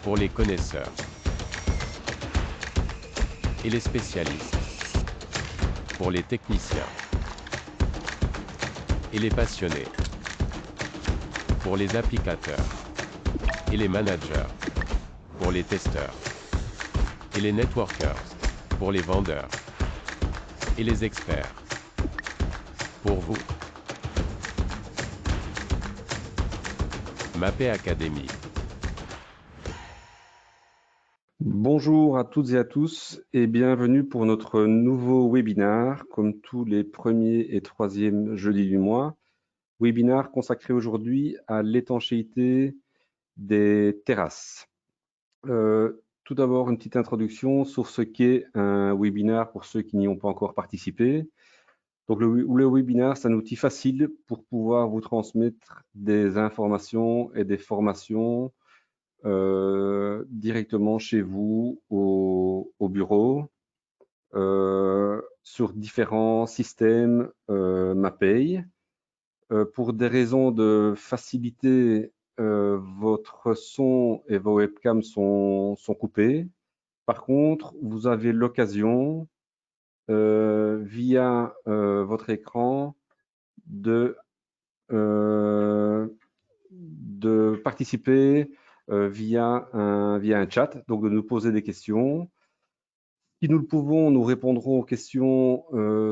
pour les connaisseurs et les spécialistes, pour les techniciens et les passionnés, pour les applicateurs et les managers, pour les testeurs et les networkers, pour les vendeurs et les experts, pour vous. Mapper Academy. Bonjour à toutes et à tous et bienvenue pour notre nouveau webinaire, comme tous les premiers et troisièmes jeudis du mois. Webinaire consacré aujourd'hui à l'étanchéité des terrasses. Tout d'abord, une petite introduction sur ce qu'est un webinaire pour ceux qui n'y ont pas encore participé. Donc, le webinaire, c'est un outil facile pour pouvoir vous transmettre des informations et des formations directement chez vous au bureau sur différents systèmes Mapei. Pour des raisons de facilité, votre son et vos webcams sont coupés. Par contre, vous avez l'occasion via votre écran de participer via un chat, donc de nous poser des questions. Si nous le pouvons, nous répondrons aux questions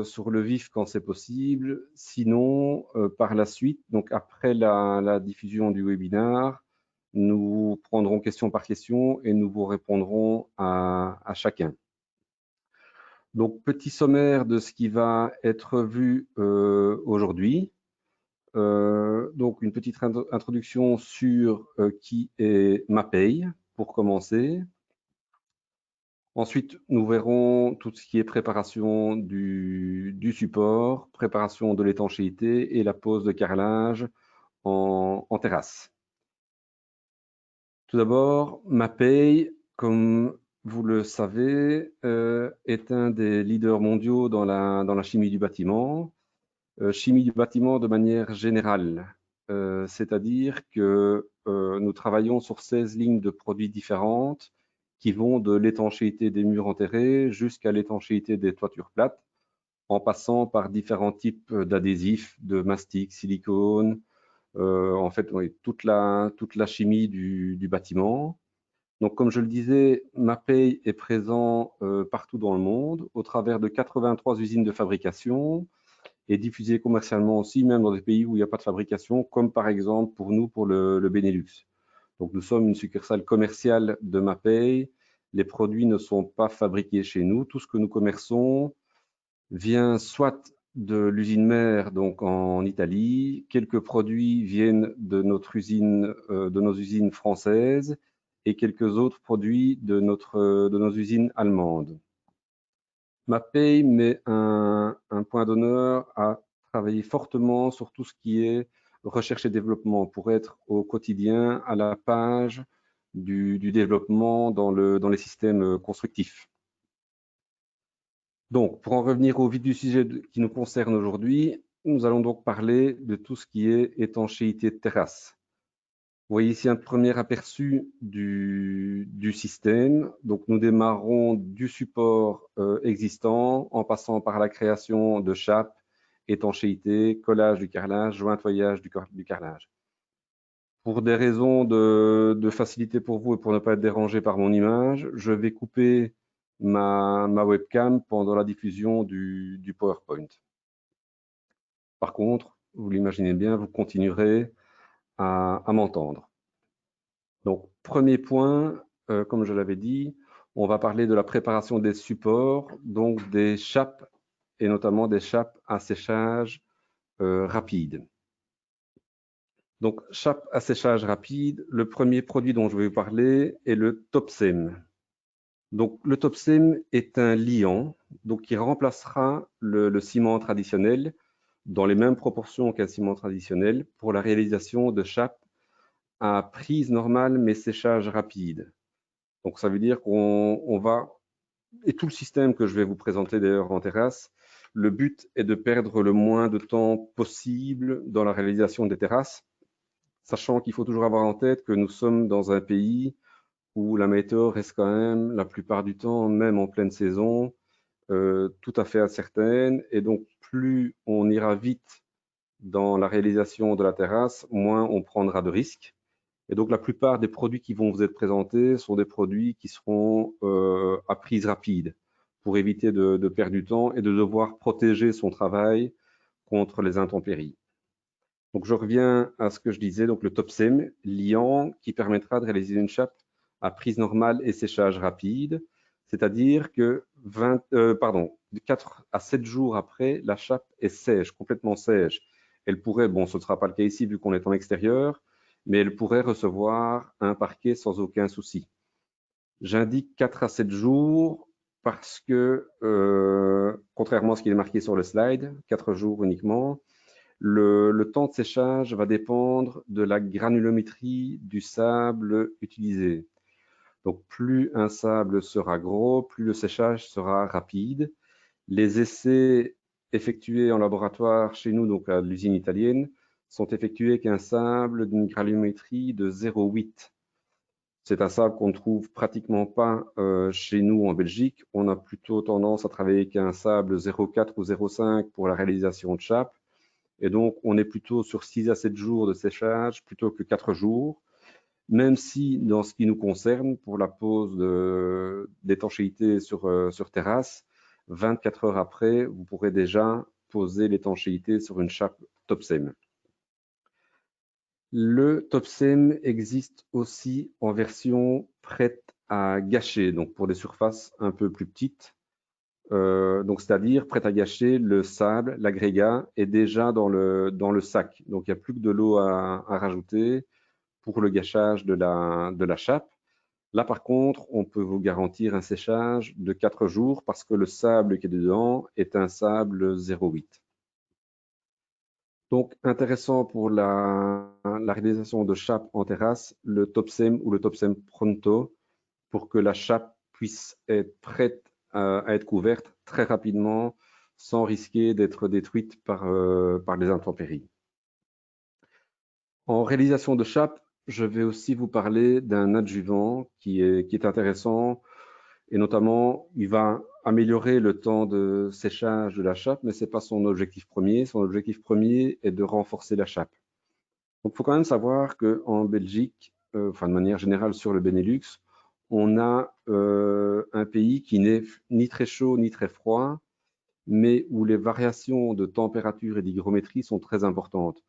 sur le vif quand c'est possible. Sinon, par la suite, donc après la diffusion du webinaire, nous prendrons question par question et nous vous répondrons à chacun. Donc, petit sommaire de ce qui va être vu aujourd'hui. Donc, une petite introduction sur qui est Mapei, pour commencer. Ensuite, nous verrons tout ce qui est préparation du support, préparation de l'étanchéité et la pose de carrelage en terrasse. Tout d'abord, Mapei, comme vous le savez, est un des leaders mondiaux dans la chimie du bâtiment. Chimie du bâtiment de manière générale, c'est-à-dire que nous travaillons sur 16 lignes de produits différentes qui vont de l'étanchéité des murs enterrés jusqu'à l'étanchéité des toitures plates, en passant par différents types d'adhésifs, de mastic, silicone, en fait, oui, toute la chimie du bâtiment. Donc, comme je le disais, Mapei est présent partout dans le monde, au travers de 83 usines de fabrication, et diffusé commercialement aussi, même dans des pays où il n'y a pas de fabrication, comme par exemple pour nous, pour le Benelux. Donc, nous sommes une succursale commerciale de Mapei. Les produits ne sont pas fabriqués chez nous. Tout ce que nous commerçons vient soit de l'usine mère, donc en Italie. Quelques produits viennent de notre usine, de nos usines françaises, et quelques autres produits de nos usines allemandes. Mapei met un point d'honneur à travailler fortement sur tout ce qui est recherche et développement pour être au quotidien à la page du développement dans les systèmes constructifs. Donc, pour en revenir au vif du sujet qui nous concerne aujourd'hui, nous allons donc parler de tout ce qui est étanchéité de terrasse. Vous voyez ici un premier aperçu du système. Donc, nous démarrons du support existant en passant par la création de chapes, étanchéité, collage du carrelage, jointoyage du carrelage. Pour des raisons de facilité pour vous et pour ne pas être dérangé par mon image, je vais couper ma webcam pendant la diffusion du PowerPoint. Par contre, vous l'imaginez bien, vous continuerez à m'entendre. Donc, premier point, comme je l'avais dit, on va parler de la préparation des supports, donc des chapes et notamment des chapes à séchage rapide. Donc, chape à séchage rapide, le premier produit dont je vais vous parler est le Topsem. Donc, le Topsem est un liant donc, qui remplacera le ciment traditionnel dans les mêmes proportions qu'un ciment traditionnel pour la réalisation de chapes à prise normale mais séchage rapide. Donc, ça veut dire qu'on va, et tout le système que je vais vous présenter d'ailleurs en terrasse, le but est de perdre le moins de temps possible dans la réalisation des terrasses, sachant qu'il faut toujours avoir en tête que nous sommes dans un pays où la météo reste quand même, la plupart du temps, même en pleine saison, tout à fait incertaine. Et donc, plus on ira vite dans la réalisation de la terrasse, moins on prendra de risques. Et donc, la plupart des produits qui vont vous être présentés sont des produits qui seront à prise rapide pour éviter de perdre du temps et de devoir protéger son travail contre les intempéries. Donc, je reviens à ce que je disais, donc le TOPSEM liant qui permettra de réaliser une chape à prise normale et séchage rapide, c'est-à-dire que de 4 à 7 jours après, la chape est sèche, complètement sèche. Elle pourrait, bon, ce ne sera pas le cas ici vu qu'on est en extérieur, mais elle pourrait recevoir un parquet sans aucun souci. J'indique 4 à 7 jours parce que, contrairement à ce qui est marqué sur le slide, 4 jours uniquement, le temps de séchage va dépendre de la granulométrie du sable utilisé. Donc, plus un sable sera gros, plus le séchage sera rapide. Les essais effectués en laboratoire chez nous, donc à l'usine italienne, sont effectués avec un sable d'une granulométrie de 0,8. C'est un sable qu'on ne trouve pratiquement pas chez nous en Belgique. On a plutôt tendance à travailler avec un sable 0,4 ou 0,5 pour la réalisation de chapes. Et donc, on est plutôt sur 6 à 7 jours de séchage plutôt que 4 jours, même si, dans ce qui nous concerne, pour la pose d'étanchéité sur terrasse, 24 heures après, vous pourrez déjà poser l'étanchéité sur une chape TOPSEM. Le TOPSEM existe aussi en version prête à gâcher, donc pour des surfaces un peu plus petites. Donc, c'est-à-dire prête à gâcher, le sable, l'agrégat est déjà dans le sac. Donc, il n'y a plus que de l'eau à rajouter pour le gâchage de la chape. Là, par contre, on peut vous garantir un séchage de 4 jours parce que le sable qui est dedans est un sable 0,8. Donc, intéressant pour la réalisation de chapes en terrasse, le TOPSEM ou le TOPSEM Pronto, pour que la chape puisse être prête à être couverte très rapidement sans risquer d'être détruite par les intempéries. En réalisation de chape, je vais aussi vous parler d'un adjuvant qui est intéressant et notamment, il va améliorer le temps de séchage de la chape, mais ce n'est pas son objectif premier. Son objectif premier est de renforcer la chape. Donc, il faut quand même savoir qu'en Belgique, enfin de manière générale sur le Benelux, on a un pays qui n'est ni très chaud ni très froid, mais où les variations de température et d'hygrométrie sont très importantes.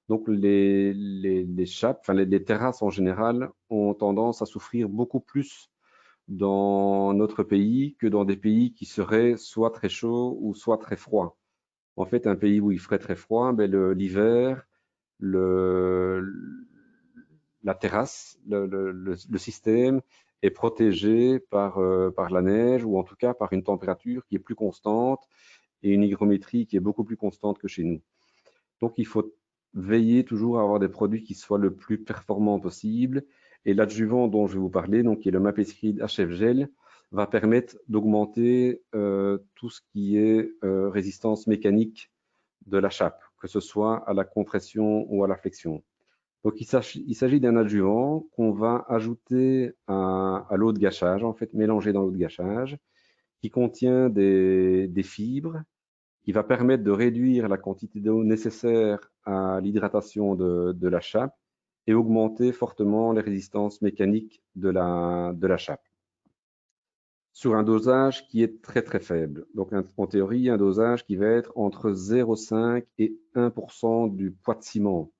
Donc les chapes, enfin les terrasses en général, ont tendance à souffrir beaucoup plus dans notre pays que dans des pays qui seraient soit très chauds ou soit très froids. En fait, un pays où il ferait très froid, ben l'hiver, la terrasse, le système est protégé par la neige ou en tout cas par une température qui est plus constante et une hygrométrie qui est beaucoup plus constante que chez nous. Donc, il faut veiller toujours à avoir des produits qui soient le plus performants possible. Et l'adjuvant dont je vais vous parler, donc, qui est le Mapescride HF Gel, va permettre d'augmenter tout ce qui est résistance mécanique de la chape, que ce soit à la compression ou à la flexion. Donc, il s'agit d'un adjuvant qu'on va ajouter à l'eau de gâchage, en fait, mélanger dans l'eau de gâchage, qui contient des fibres, qui va permettre de réduire la quantité d'eau nécessaire à l'hydratation de la chape et augmenter fortement les résistances mécaniques de la chape. Sur un dosage qui est très très faible. Donc en théorie, un dosage qui va être entre 0,5 et 1% du poids de ciment.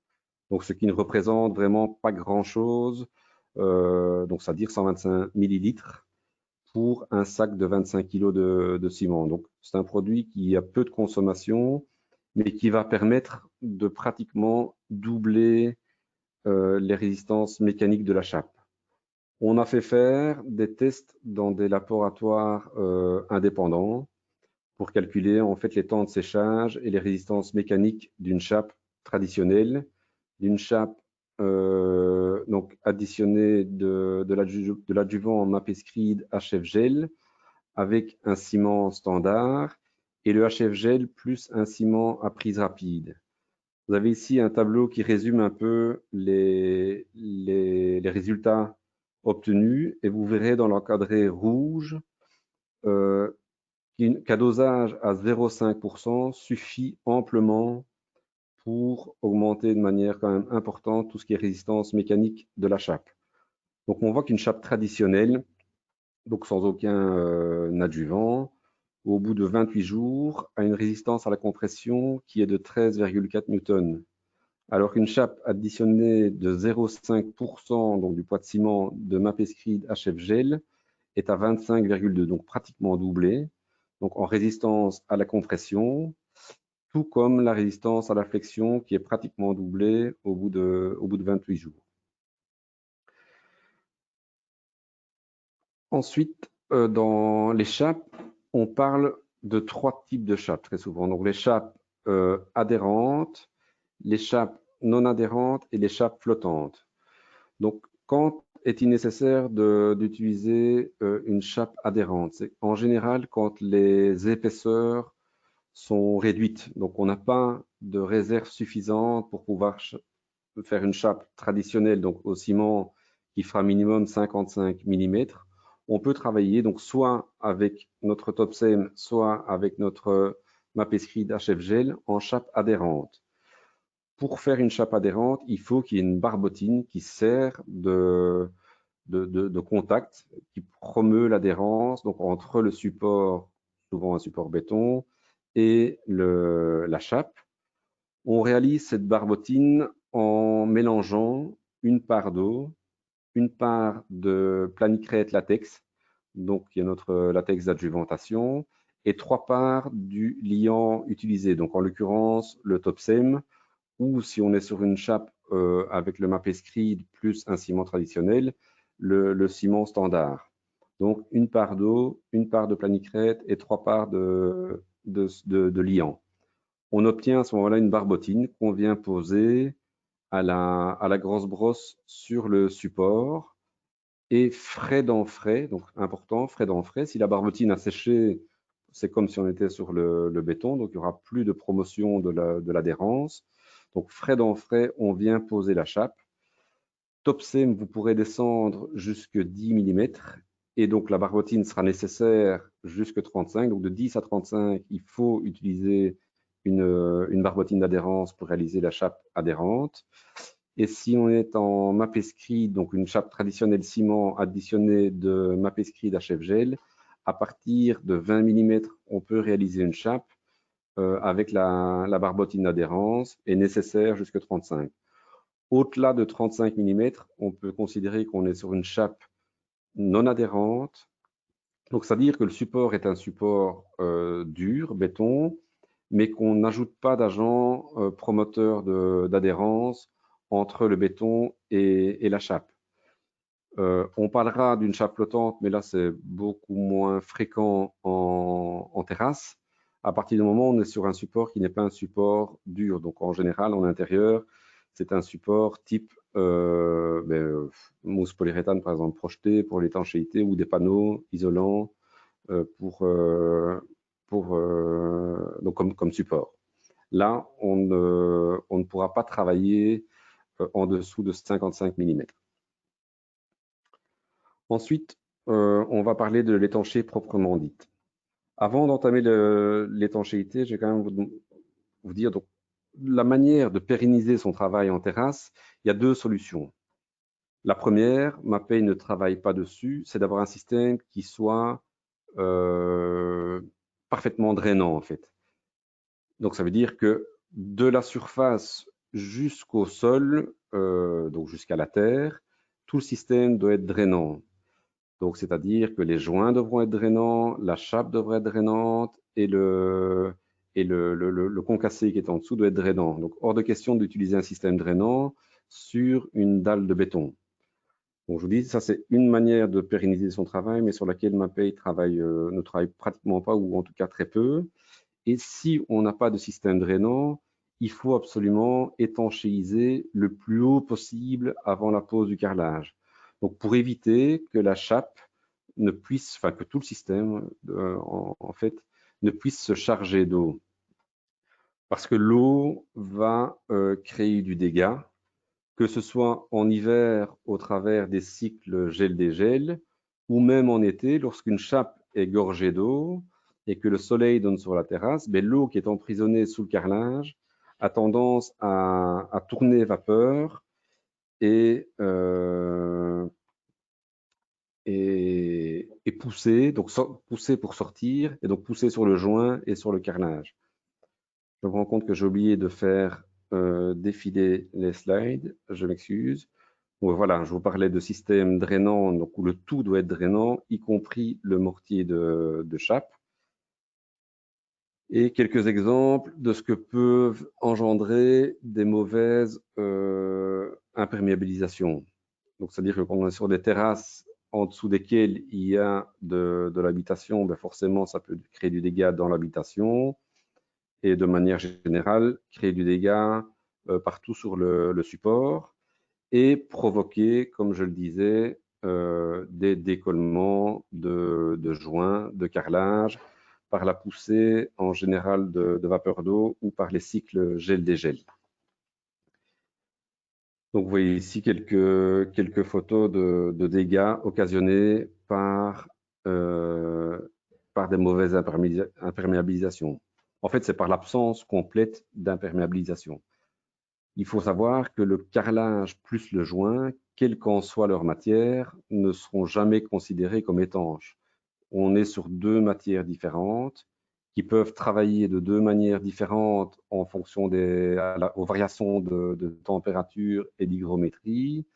Donc ce qui ne représente vraiment pas grand-chose. Donc c'est-à-dire 125 millilitres pour un sac de 25 kg de ciment. Donc, c'est un produit qui a peu de consommation, mais qui va permettre de pratiquement doubler les résistances mécaniques de la chape. On a fait faire des tests dans des laboratoires indépendants pour calculer en fait les temps de séchage et les résistances mécaniques d'une chape traditionnelle, d'une chape donc additionnée de l'adjuvant Mapescride HF Gel avec un ciment standard et le HF Gel plus un ciment à prise rapide. Vous avez ici un tableau qui résume un peu les résultats obtenu et vous verrez dans l'encadré rouge qu'un dosage à 0,5% suffit amplement pour augmenter de manière quand même importante tout ce qui est résistance mécanique de la chape. Donc on voit qu'une chape traditionnelle, donc sans aucun adjuvant, au bout de 28 jours, a une résistance à la compression qui est de 13,4 newtons. Alors qu'une chape additionnée de 0,5% donc du poids de ciment de Mapescride HF Gel est à 25,2, donc pratiquement doublé, donc en résistance à la compression, tout comme la résistance à la flexion qui est pratiquement doublée au bout de 28 jours. Ensuite, dans les chapes, on parle de 3 types de chapes très souvent. Donc les chapes adhérentes, les chapes non adhérentes et les chapes flottantes. Donc quand est-il nécessaire d'utiliser une chape adhérente? C'est en général quand les épaisseurs sont réduites. Donc on n'a pas de réserve suffisante pour pouvoir faire une chape traditionnelle, donc au ciment qui fera minimum 55 mm. On peut travailler donc soit avec notre Topsem, soit avec notre Mapescride HF Gel en chape adhérente. Pour faire une chape adhérente, il faut qu'il y ait une barbotine qui sert de contact, qui promeut l'adhérence donc entre le support, souvent un support béton, et la chape. On réalise cette barbotine en mélangeant une part d'eau, une part de planicrète latex, donc qui est notre latex d'adjuvantation, et 3 parts du liant utilisé, donc en l'occurrence le Topsem, ou si on est sur une chape avec le Mapescride plus un ciment traditionnel, le ciment standard. Donc une part d'eau, une part de planicrète et 3 parts de liant. On obtient à ce moment-là une barbotine qu'on vient poser à la grosse brosse sur le support et frais dans frais, donc important, frais dans frais. Si la barbotine a séché, c'est comme si on était sur le béton, donc il n'y aura plus de promotion de l'adhérence. Donc frais dans frais, on vient poser la chape. Topsem, vous pourrez descendre jusque 10 mm et donc la barbotine sera nécessaire jusque 35. Donc de 10 à 35, il faut utiliser une barbotine d'adhérence pour réaliser la chape adhérente. Et si on est en Mapescride, donc une chape traditionnelle ciment additionnée de Mapescride HF Gel, à partir de 20 mm, on peut réaliser une chape avec la barbotine d'adhérence et nécessaire jusque 35. Au-delà de 35 mm, on peut considérer qu'on est sur une chape non adhérente. Donc, c'est-à-dire que le support est un support dur, béton, mais qu'on n'ajoute pas d'agent promoteur d'adhérence entre le béton et la chape. On parlera d'une chape flottante, mais là, c'est beaucoup moins fréquent en terrasse. À partir du moment où on est sur un support qui n'est pas un support dur. Donc, en général, en intérieur, c'est un support type mousse polyuréthane, par exemple, projetée pour l'étanchéité ou des panneaux isolants donc comme support. Là, on ne pourra pas travailler en dessous de 55 mm. Ensuite, on va parler de l'étanchéité proprement dite. Avant d'entamer l'étanchéité, je vais quand même vous dire donc, la manière de pérenniser son travail en terrasse. Il y a 2 solutions. La première, Mapei ne travaille pas dessus, c'est d'avoir un système qui soit parfaitement drainant en fait. Donc ça veut dire que de la surface jusqu'au sol, donc jusqu'à la terre, tout le système doit être drainant. Donc c'est-à-dire que les joints devront être drainants, la chape devrait être drainante et le concassé qui est en dessous doit être drainant. Donc hors de question d'utiliser un système drainant sur une dalle de béton. Donc je vous dis, ça c'est une manière de pérenniser son travail, mais sur laquelle Mapei ne travaille pratiquement pas, ou en tout cas très peu. Et si on n'a pas de système drainant, il faut absolument étanchéiser le plus haut possible avant la pose du carrelage. Donc pour éviter que la chape ne puisse, enfin que tout le système en fait ne puisse se charger d'eau. Parce que l'eau va créer du dégât que ce soit en hiver au travers des cycles gel-dégel, ou même en été, lorsqu'une chape est gorgée d'eau et que le soleil donne sur la terrasse, l'eau qui est emprisonnée sous le carrelage a tendance à tourner vapeur et pousser, donc pousser pour sortir, et donc pousser sur le joint et sur le carrelage. Je me rends compte que j'ai oublié de faire défiler les slides, je m'excuse. Donc voilà, je vous parlais de système drainant, donc où le tout doit être drainant, y compris le mortier de chape. Et quelques exemples de ce que peuvent engendrer des mauvaises imperméabilisations. Donc, c'est-à-dire que quand on est sur des terrasses en dessous desquelles il y a de l'habitation, forcément, ça peut créer du dégât dans l'habitation et de manière générale, créer du dégât partout sur le support et provoquer, comme je le disais, des décollements de joints, de carrelage, par la poussée en général de vapeur d'eau ou par les cycles gel-dégel. Donc vous voyez ici quelques photos de dégâts occasionnés par des mauvaises imperméabilisations. En fait, c'est par l'absence complète d'imperméabilisation. Il faut savoir que le carrelage plus le joint, quelle qu'en soit leur matière, ne seront jamais considérés comme étanches. On est sur deux matières différentes qui peuvent travailler de deux manières différentes en fonction aux variations de température et d'hygrométrie,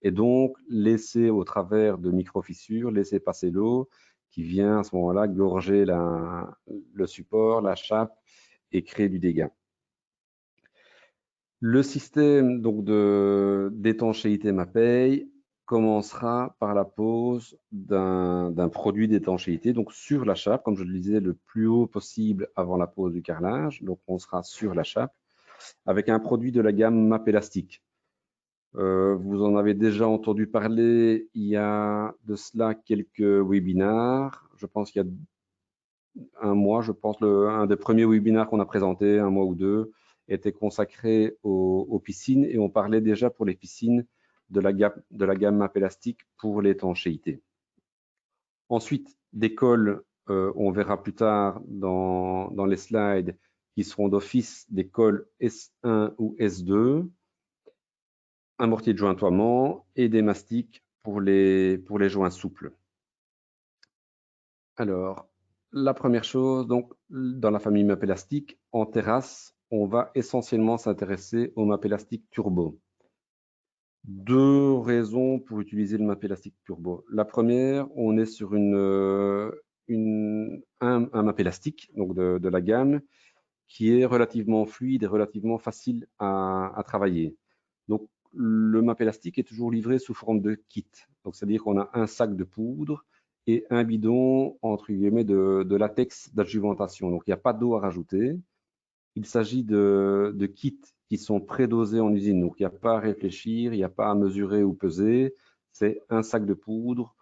et donc laisser au travers de micro-fissures, laisser passer l'eau qui vient à ce moment-là gorger le support, la chape et créer du dégât. Le système donc d'étanchéité Mapei commencera par la pose d'un produit d'étanchéité, donc sur la chape, comme je le disais, le plus haut possible avant la pose du carrelage. Donc on sera sur la chape avec un produit de la gamme Mapelastic. Vous en avez déjà entendu parler il y a de cela quelques webinars. Je pense qu'il y a un mois, je pense un des premiers webinars qu'on a présenté, un mois ou deux, était consacré aux piscines et on parlait déjà pour les piscines de la gamme Mapelastic pour l'étanchéité. Ensuite, des cols, on verra plus tard dans les slides, qui seront d'office des cols S1 ou S2, un mortier de jointoiement et des mastiques pour les joints souples. Alors, la première chose, donc, dans la famille Mapelastic, en terrasse, on va essentiellement s'intéresser au Mapelastic Turbo. Deux raisons pour utiliser le Mapelastic Turbo. La première, on est sur un Mapelastic, donc de la gamme, qui est relativement fluide et relativement facile à travailler. Donc, le Mapelastic est toujours livré sous forme de kit. Donc, c'est-à-dire qu'on a un sac de poudre et un bidon, entre guillemets, de latex d'adjuvantation. Donc, il n'y a pas d'eau à rajouter. Il s'agit de kits qui sont prédosés en usine. Donc, il n'y a pas à réfléchir, il n'y a pas à mesurer ou peser. C'est un sac de poudre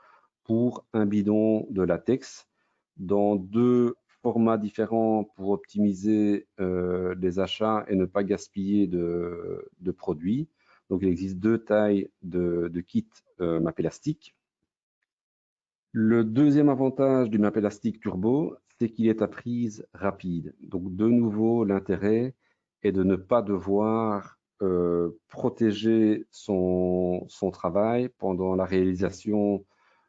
pour un bidon de latex dans deux formats différents pour optimiser les achats et ne pas gaspiller de produits. Donc, il existe deux tailles de kits Mapelastic. Le deuxième avantage du Mapelastic Turbo, c'est qu'il est à prise rapide. Donc, de nouveau, l'intérêt est de ne pas devoir protéger son travail pendant la réalisation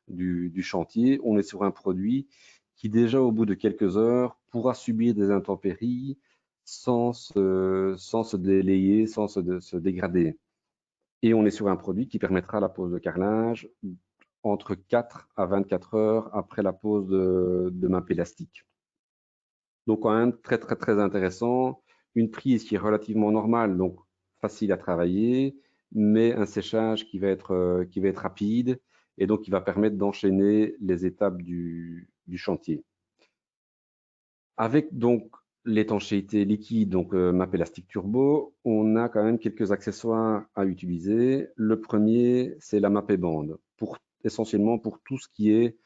du chantier. On est sur un produit qui, déjà au bout de quelques heures, pourra subir des intempéries sans se délayer, sans se dégrader. Et on est sur un produit qui permettra la pose de carrelage entre 4 à 24 heures après la pose de Mapelastic. Donc quand même très très très intéressant, une prise qui est relativement normale, donc facile à travailler, mais un séchage qui va être rapide et donc qui va permettre d'enchaîner les étapes du chantier. Avec donc l'étanchéité liquide, donc Mapelastic Turbo, on a quand même quelques accessoires à utiliser. Le premier, c'est la Mapebande, essentiellement pour tout ce qui est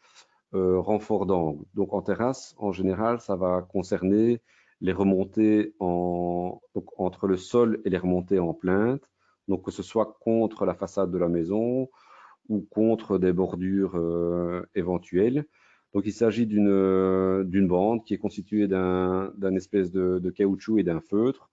renfort d'angle. Donc en terrasse, en général, ça va concerner les remontées entre le sol et les remontées en plainte. Donc que ce soit contre la façade de la maison ou contre des bordures éventuelles. Donc il s'agit d'une bande qui est constituée d'un espèce de caoutchouc et d'un feutre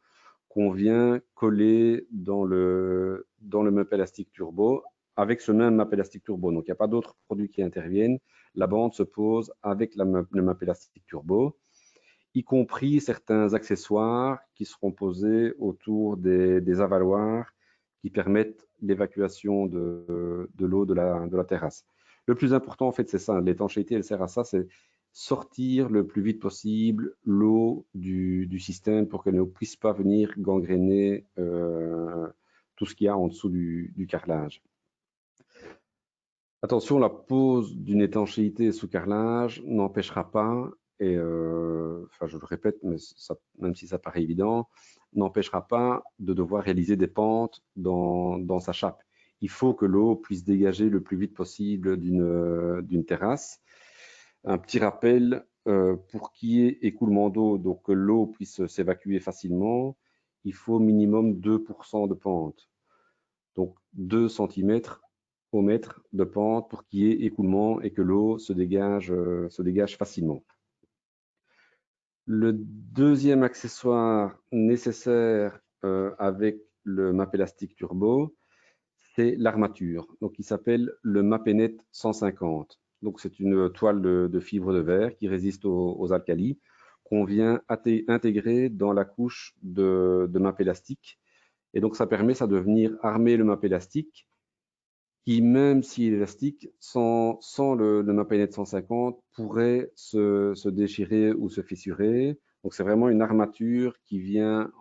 qu'on vient coller dans le map élastique turbo avec ce même map élastique turbo. Donc il n'y a pas d'autres produits qui interviennent. La bande se pose avec le map élastique turbo, y compris certains accessoires qui seront posés autour des avaloirs qui permettent l'évacuation de l'eau de la terrasse. Le plus important, en fait, c'est ça. L'étanchéité, elle sert à ça, c'est sortir le plus vite possible l'eau du système pour qu'elle ne puisse pas venir gangréner tout ce qu'il y a en dessous du carrelage. Attention, la pose d'une étanchéité sous carrelage n'empêchera pas, et enfin je le répète, mais ça, même si ça paraît évident, n'empêchera pas de devoir réaliser des pentes dans sa chape. Il faut que l'eau puisse dégager le plus vite possible d'une terrasse. Un petit rappel, pour qu'il y ait écoulement d'eau, donc que l'eau puisse s'évacuer facilement, il faut minimum 2% de pente. Donc 2 cm au mètre de pente pour qu'il y ait écoulement et que l'eau se dégage facilement. Le deuxième accessoire nécessaire avec le map élastique turbo, c'est l'armature. Donc il s'appelle le Mapenet 150. Donc c'est une toile de fibre de verre qui résiste aux alcalis qu'on vient intégrer dans la couche de map élastique. Et donc ça permet de venir armer le map élastique qui, même s'il est élastique, sans le Mapenet 150, pourrait se déchirer ou se fissurer. Donc c'est vraiment une armature qui vient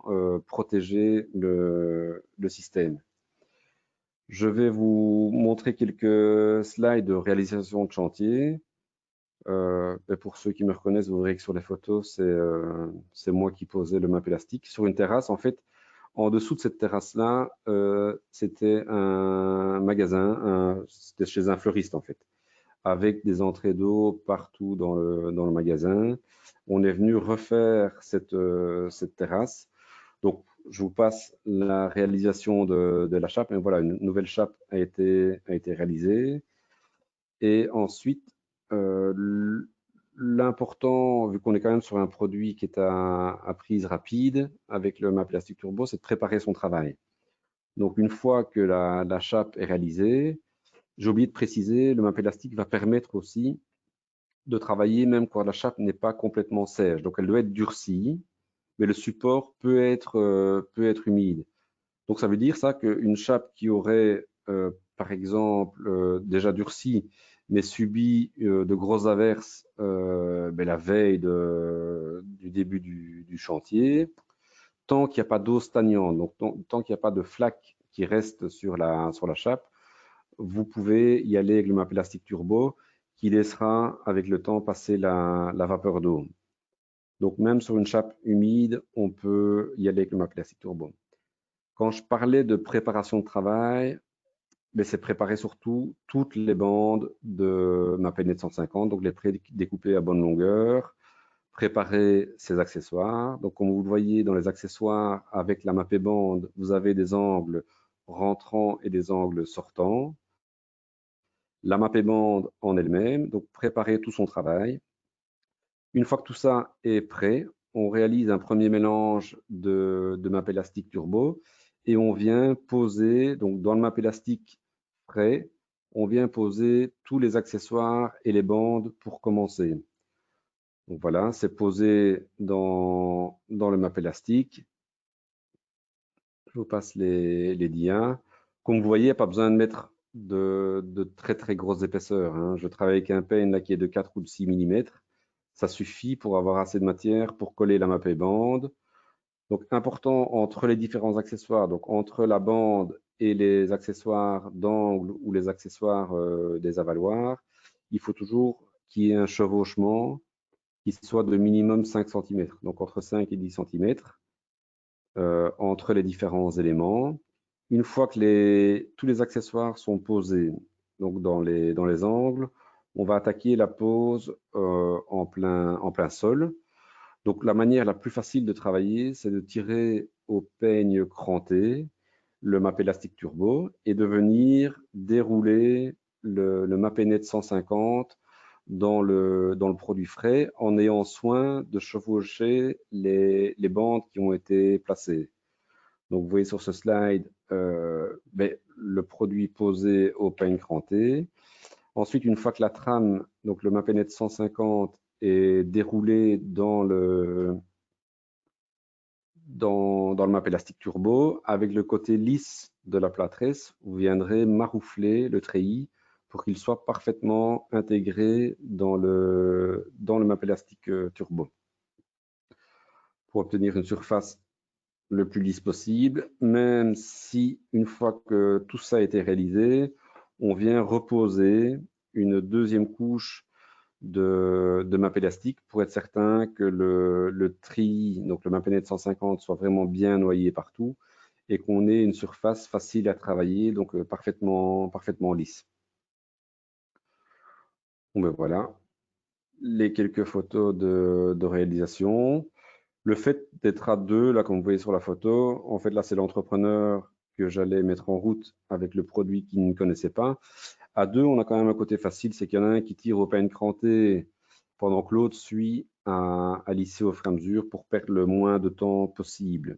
protéger le système. Je vais vous montrer quelques slides de réalisation de chantier. Et pour ceux qui me reconnaissent, vous verrez que sur les photos, c'est moi qui posais le map élastique. Sur une terrasse, en fait, en dessous de cette terrasse-là, c'était un magasin, c'était chez un fleuriste en fait, avec des entrées d'eau partout dans le magasin. On est venu refaire cette terrasse. Donc, je vous passe la réalisation de la chape. Et voilà, une nouvelle chape a été réalisée. Et ensuite, l'important, vu qu'on est quand même sur un produit qui est à prise rapide, avec le map élastique turbo, c'est de préparer son travail. Donc, une fois que la chape est réalisée, j'ai oublié de préciser, le map élastique va permettre aussi de travailler même quand la chape n'est pas complètement sèche. Donc, elle doit être durcie, mais le support peut être humide. Donc, ça veut dire ça qu'une chape qui aurait, par exemple, déjà durci, mais subi de grosses averses la veille du début du chantier, tant qu'il n'y a pas d'eau stagnante, donc tant qu'il n'y a pas de flaque qui reste sur la chape, vous pouvez y aller avec le map élastique turbo qui laissera avec le temps passer la vapeur d'eau. Donc même sur une chape humide, on peut y aller avec le map élastique turbo. Quand je parlais de préparation de travail, c'est préparer surtout toutes les bandes de Mapenet 150, donc les prédécouper à bonne longueur, préparer ses accessoires. Donc comme vous le voyez dans les accessoires avec la Mapé bande, vous avez des angles rentrants et des angles sortants. La Mapé bande en elle-même, donc préparer tout son travail. Une fois que tout ça est prêt, on réalise un premier mélange de map élastique turbo et on vient poser, donc dans le map élastique prêt, on vient poser tous les accessoires et les bandes pour commencer. Donc voilà, c'est posé dans le map élastique. Je vous passe les dias. Comme vous voyez, pas besoin de mettre de très très grosses épaisseurs, hein. Je travaille avec un peigne là, qui est de 4 ou de 6 mm. Ça suffit pour avoir assez de matière pour coller la Mapé bande. Donc important entre les différents accessoires, donc entre la bande et les accessoires d'angle ou les accessoires des avaloirs, il faut toujours qu'il y ait un chevauchement qui soit de minimum 5 cm, donc entre 5 et 10 cm entre les différents éléments. Une fois que tous les accessoires sont posés donc dans les angles, on va attaquer la pose en plein sol. Donc la manière la plus facile de travailler, c'est de tirer au peigne cranté. le map élastique turbo et de venir dérouler le MapNet 150 dans le produit frais en ayant soin de chevaucher les bandes qui ont été placées. Donc, vous voyez sur ce slide le produit posé au pain cranté. Ensuite, une fois que la trame, donc le MapNet 150, est déroulé dans le map élastique turbo, avec le côté lisse de la plâtresse, vous viendrez maroufler le treillis pour qu'il soit parfaitement intégré dans le map élastique turbo. Pour obtenir une surface le plus lisse possible, même si une fois que tout ça a été réalisé, on vient reposer une deuxième couche de map élastique pour être certain que le treillis, donc le MapNet 150, soit vraiment bien noyé partout et qu'on ait une surface facile à travailler, donc parfaitement lisse. Bon, ben voilà les quelques photos de réalisation. Le fait d'être à deux, là, comme vous voyez sur la photo, en fait, là, c'est l'entrepreneur que j'allais mettre en route avec le produit qu'il ne connaissait pas. À deux, on a quand même un côté facile, c'est qu'il y en a un qui tire au pain cranté pendant que l'autre suit à lisser au fur et à mesure pour perdre le moins de temps possible.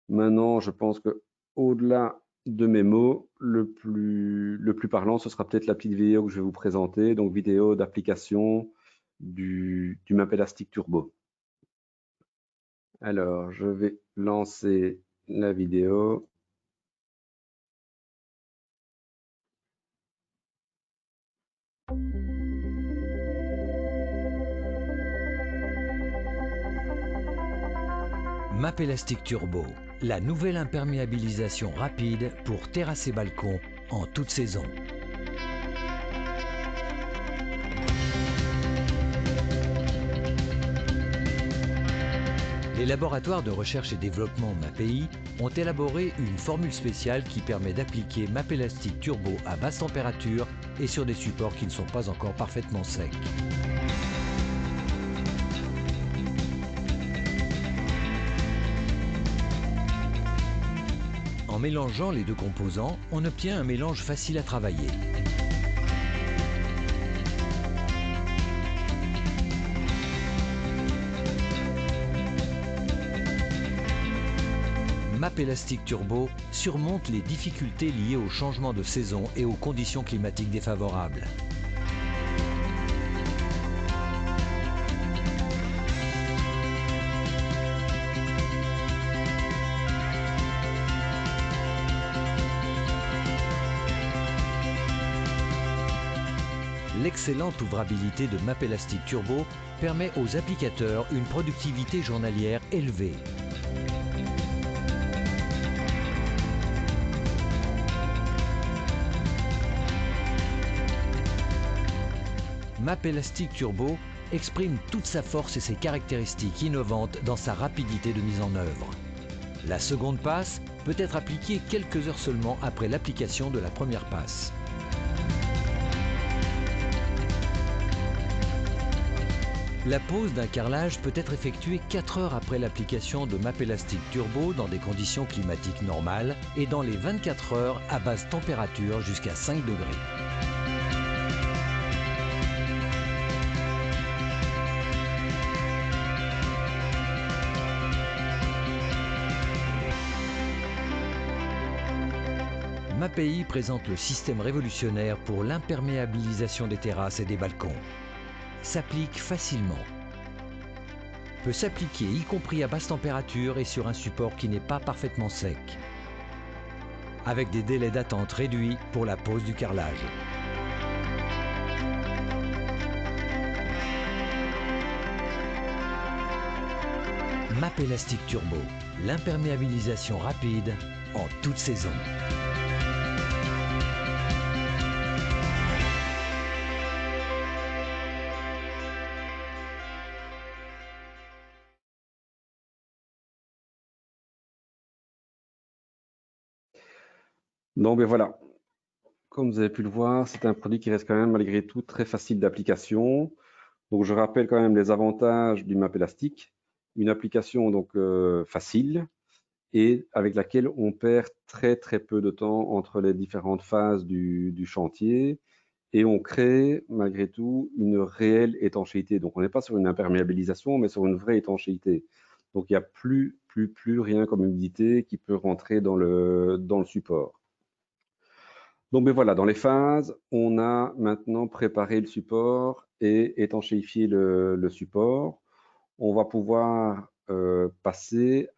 Maintenant, je pense que au-delà de mes mots, le plus parlant, ce sera peut-être la petite vidéo que je vais vous présenter, donc vidéo d'application du map élastique turbo. Alors, je vais lancer la vidéo. Map élastique turbo, la nouvelle imperméabilisation rapide pour terrasses et balcons en toute saison. Les laboratoires de recherche et développement MAPEI ont élaboré une formule spéciale qui permet d'appliquer Map élastique turbo à basse température et sur des supports qui ne sont pas encore parfaitement secs. En mélangeant les deux composants, on obtient un mélange facile à travailler. Map élastique turbo surmonte les difficultés liées au changement de saison et aux conditions climatiques défavorables. L'excellente ouvrabilité de Map élastique turbo permet aux applicateurs une productivité journalière élevée. Map élastique turbo exprime toute sa force et ses caractéristiques innovantes dans sa rapidité de mise en œuvre. La seconde passe peut être appliquée quelques heures seulement après l'application de la première passe. La pose d'un carrelage peut être effectuée 4 heures après l'application de Map élastique turbo dans des conditions climatiques normales et dans les 24 heures à basse température jusqu'à 5 degrés. MAPEI présente le système révolutionnaire pour l'imperméabilisation des terrasses et des balcons. S'applique facilement. Peut s'appliquer y compris à basse température et sur un support qui n'est pas parfaitement sec. Avec des délais d'attente réduits pour la pose du carrelage. Map élastique turbo, l'imperméabilisation rapide en toute saison. Donc, ben voilà. Comme vous avez pu le voir, c'est un produit qui reste quand même malgré tout très facile d'application. Donc, je rappelle quand même les avantages du map élastique. Une application donc facile et avec laquelle on perd très très peu de temps entre les différentes phases du chantier et on crée malgré tout une réelle étanchéité. Donc on n'est pas sur une imperméabilisation, mais sur une vraie étanchéité. Donc il n'y a plus rien comme humidité qui peut rentrer dans le support. Donc ben voilà, dans les phases, on a maintenant préparé le support et étanchéifié le support. On va pouvoir passer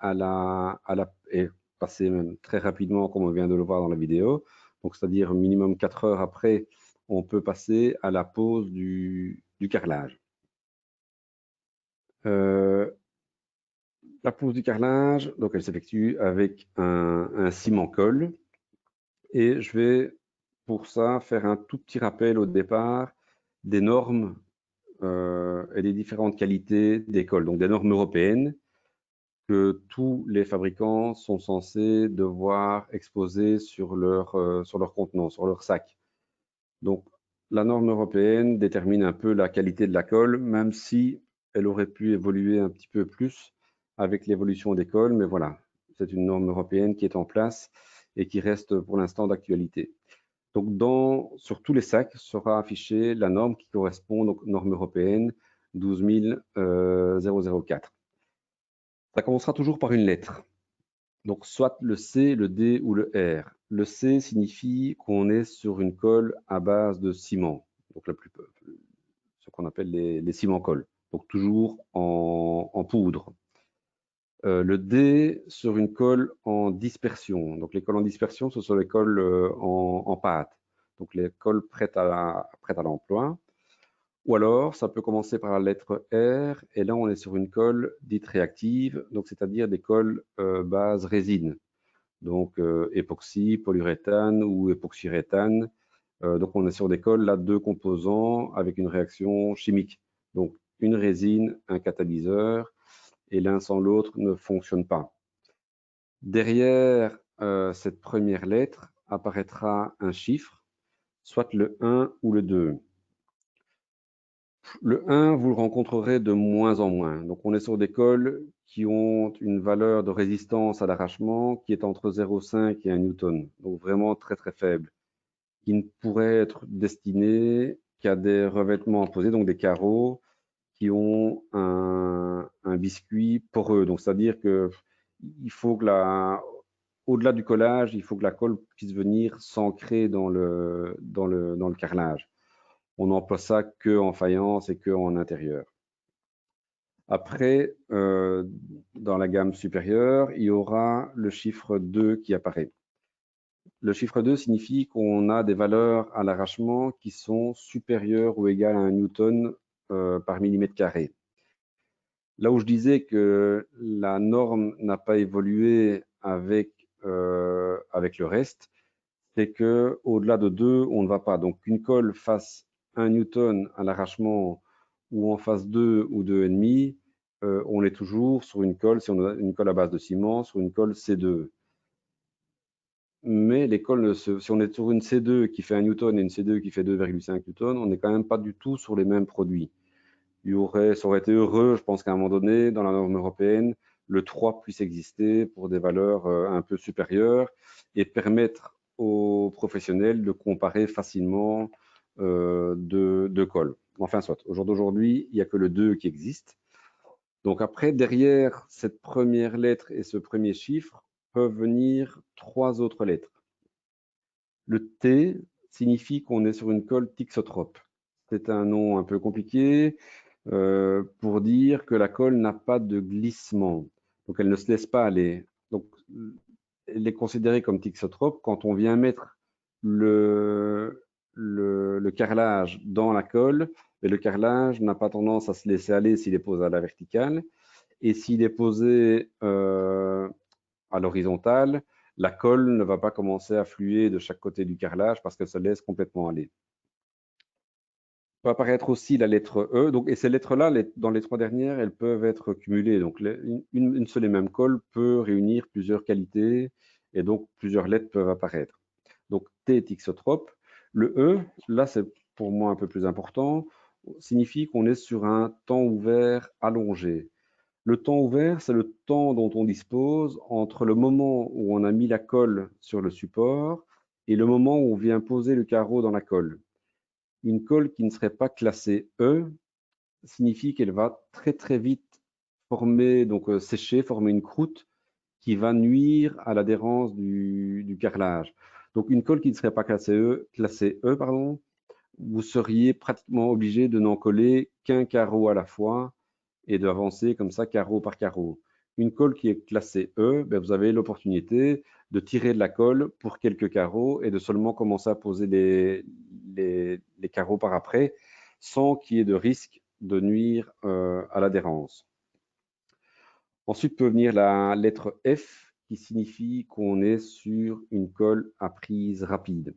et passer même très rapidement, comme on vient de le voir dans la vidéo. Donc c'est-à-dire minimum 4 heures après, on peut passer à la pose du carrelage. La pose du carrelage, donc elle s'effectue avec un ciment-colle. Et je vais, pour ça, faire un tout petit rappel au départ des normes et des différentes qualités des colles, donc des normes européennes que tous les fabricants sont censés devoir exposer sur leur contenant, sur leur sac. Donc, la norme européenne détermine un peu la qualité de la colle, même si elle aurait pu évoluer un petit peu plus avec l'évolution des colles, mais voilà, c'est une norme européenne qui est en place et qui reste pour l'instant d'actualité. Donc, sur tous les sacs sera affichée la norme qui correspond aux normes européennes 12004. Ça commencera toujours par une lettre. Donc, soit le C, le D ou le R. Le C signifie qu'on est sur une colle à base de ciment, donc ce qu'on appelle les ciments-colles, donc toujours en poudre. Le D sur une colle en dispersion. Donc, les colles en dispersion, ce sont les colles en pâte, donc les colles prêtes à l'emploi. Ou alors, ça peut commencer par la lettre R, et là, on est sur une colle dite réactive, donc c'est-à-dire des colles base résine, donc époxy, polyuréthane ou époxyuréthane. Donc, on est sur des colles, là, 2 composants avec une réaction chimique. Donc, une résine, un catalyseur, et l'un sans l'autre ne fonctionne pas. Derrière cette première lettre apparaîtra un chiffre, soit le 1 ou le 2. Le 1, vous le rencontrerez de moins en moins. Donc, on est sur des colles qui ont une valeur de résistance à l'arrachement qui est entre 0,5 et 1 newton. Donc, vraiment très, très faible. Qui ne pourrait être destiné qu'à des revêtements posés, donc des carreaux qui ont un biscuit poreux. Donc, c'est-à-dire que il faut que au-delà du collage, il faut que la colle puisse venir s'ancrer dans le carrelage. On n'emploie ça qu'en faïence et qu'en intérieur. Après, dans la gamme supérieure, il y aura le chiffre 2 qui apparaît. Le chiffre 2 signifie qu'on a des valeurs à l'arrachement qui sont supérieures ou égales à 1 newton par millimètre carré. Là où je disais que la norme n'a pas évolué avec le reste, c'est qu'au-delà de 2, on ne va pas. Donc, qu'une colle fasse 1 newton à l'arrachement ou en fasse 2 ou 2,5, on est toujours sur une colle, si on a une colle à base de ciment, sur une colle C2. Mais les colles, si on est sur une C2 qui fait 1 newton et une C2 qui fait 2,5 newton, on n'est quand même pas du tout sur les mêmes produits. Ça aurait été heureux, je pense qu'à un moment donné, dans la norme européenne, le 3 puisse exister pour des valeurs un peu supérieures et permettre aux professionnels de comparer facilement deux colles. Enfin, soit. Au jour d'aujourd'hui, il n'y a que le 2 qui existe. Donc après, derrière cette première lettre et ce premier chiffre, peuvent venir 3 autres lettres. Le T signifie qu'on est sur une colle thixotrope. C'est un nom un peu compliqué pour dire que la colle n'a pas de glissement. Donc, elle ne se laisse pas aller. Donc, elle est considérée comme thixotrope quand on vient mettre le carrelage dans la colle, mais le carrelage n'a pas tendance à se laisser aller s'il est posé à la verticale. Et s'il est posé à l'horizontale, la colle ne va pas commencer à fluer de chaque côté du carrelage parce qu'elle se laisse complètement aller. Peut apparaître aussi la lettre E. Donc, et ces lettres-là, dans les 3 dernières, elles peuvent être cumulées. Donc, une seule et même colle peut réunir plusieurs qualités et donc plusieurs lettres peuvent apparaître. Donc, T thixotrope. Le E, là, c'est pour moi un peu plus important, signifie qu'on est sur un temps ouvert allongé. Le temps ouvert, c'est le temps dont on dispose entre le moment où on a mis la colle sur le support et le moment où on vient poser le carreau dans la colle. Une colle qui ne serait pas classée E signifie qu'elle va très vite former, donc sécher, former une croûte qui va nuire à l'adhérence du carrelage. Donc une colle qui ne serait pas classée E, pardon, vous seriez pratiquement obligé de n'en coller qu'un carreau à la fois et d'avancer comme ça carreau par carreau. Une colle qui est classée E, ben vous avez l'opportunité de tirer de la colle pour quelques carreaux et de seulement commencer à poser les carreaux par après, sans qu'il y ait de risque de nuire à l'adhérence. Ensuite peut venir la lettre F qui signifie qu'on est sur une colle à prise rapide,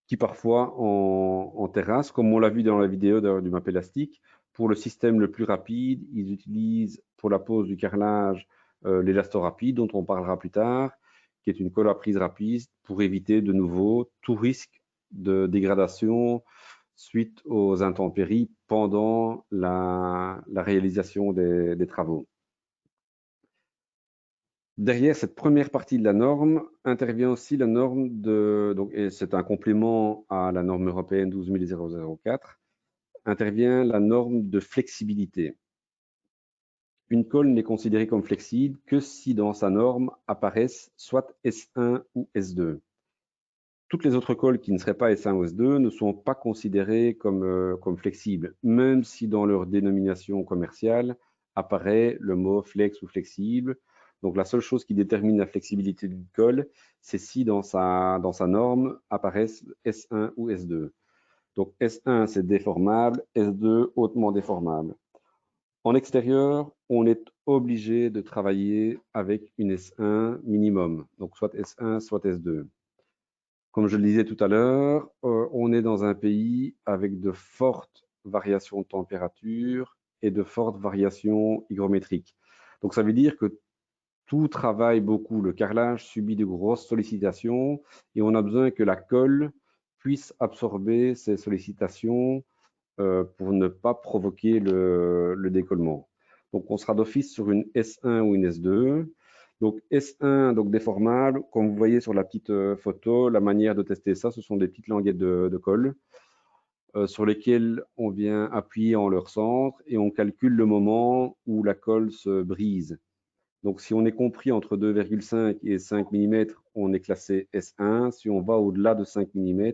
qui parfois en terrasse, comme on l'a vu dans la vidéo du map élastique, pour le système le plus rapide, ils utilisent pour la pose du carrelage l'élastorapide, dont on parlera plus tard, qui est une colle à prise rapide pour éviter de nouveau tout risque de dégradation suite aux intempéries pendant la réalisation des travaux. Derrière cette première partie de la norme intervient aussi la norme et c'est un complément à la norme européenne 12004, intervient la norme de flexibilité. Une colle n'est considérée comme flexible que si dans sa norme apparaissent soit S1 ou S2. Toutes les autres colles qui ne seraient pas S1 ou S2 ne sont pas considérées comme flexibles, même si dans leur dénomination commerciale apparaît le mot flex ou flexible. Donc la seule chose qui détermine la flexibilité d'une colle, c'est si dans sa norme apparaissent S1 ou S2. Donc S1 c'est déformable, S2 hautement déformable. En extérieur, on est obligé de travailler avec une S1 minimum, donc soit S1, soit S2. Comme je le disais tout à l'heure, on est dans un pays avec de fortes variations de température et de fortes variations hygrométriques. Donc ça veut dire que tout travaille beaucoup. Le carrelage subit de grosses sollicitations et on a besoin que la colle puisse absorber ces sollicitations pour ne pas provoquer le décollement. Donc on sera d'office sur une S1 ou une S2. Donc S1, donc déformable, comme vous voyez sur la petite photo, la manière de tester ça, ce sont des petites languettes de colle sur lesquelles on vient appuyer en leur centre et on calcule le moment où la colle se brise. Donc si on est compris entre 2,5 et 5 mm, on est classé S1. Si on va au-delà de 5 mm,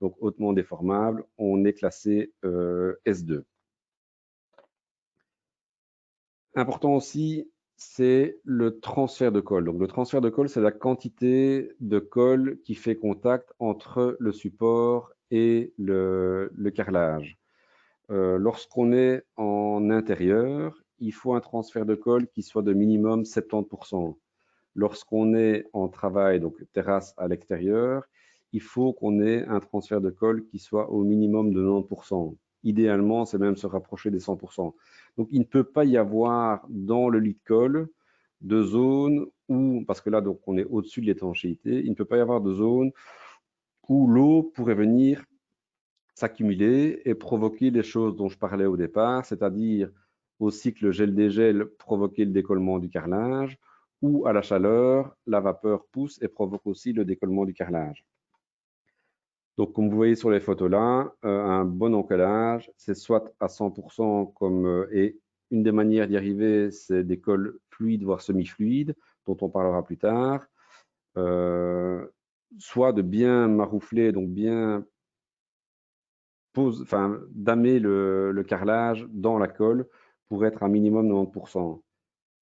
donc hautement déformable, on est classé S2. Important aussi, c'est le transfert de colle. Donc le transfert de colle, c'est la quantité de colle qui fait contact entre le support et le carrelage. Lorsqu'on est en intérieur, il faut un transfert de colle qui soit de minimum 70%. Lorsqu'on est en travail, donc terrasse à l'extérieur, il faut qu'on ait un transfert de colle qui soit au minimum de 90%. Idéalement, c'est même se rapprocher des 100%. Donc, il ne peut pas y avoir dans le lit de colle de zone où, parce que là, donc, on est au-dessus de l'étanchéité, il ne peut pas y avoir de zone où l'eau pourrait venir s'accumuler et provoquer les choses dont je parlais au départ, c'est-à-dire au cycle gel-dégel, provoquer le décollement du carrelage, ou à la chaleur, la vapeur pousse et provoque aussi le décollement du carrelage. Donc, comme vous voyez sur les photos là, un bon encollage, c'est soit à 100% et une des manières d'y arriver, c'est des colles fluides, voire semi-fluides, dont on parlera plus tard, soit de bien maroufler, donc bien damer le carrelage dans la colle pour être un minimum de 90%.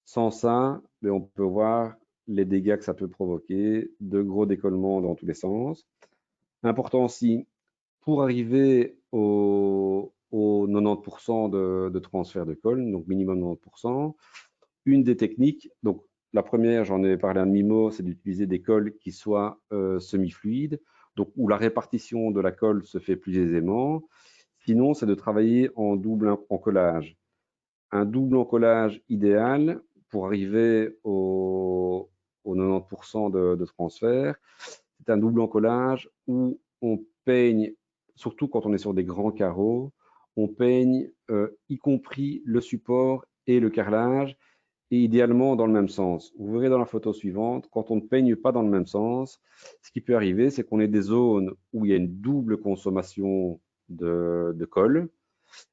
Sans ça, on peut voir les dégâts que ça peut provoquer, de gros décollements dans tous les sens. Important aussi, pour arriver au 90% de transfert de colle, donc minimum 90%, une des techniques, donc la première, j'en ai parlé un demi-mot, c'est d'utiliser des colles qui soient semi-fluides, donc où la répartition de la colle se fait plus aisément. Sinon, c'est de travailler en double encollage. Un double encollage idéal pour arriver au 90% de transfert, c'est un double encollage où on peigne, surtout quand on est sur des grands carreaux, on peigne y compris le support et le carrelage, et idéalement dans le même sens. Vous verrez dans la photo suivante, quand on ne peigne pas dans le même sens, ce qui peut arriver, c'est qu'on ait des zones où il y a une double consommation de colle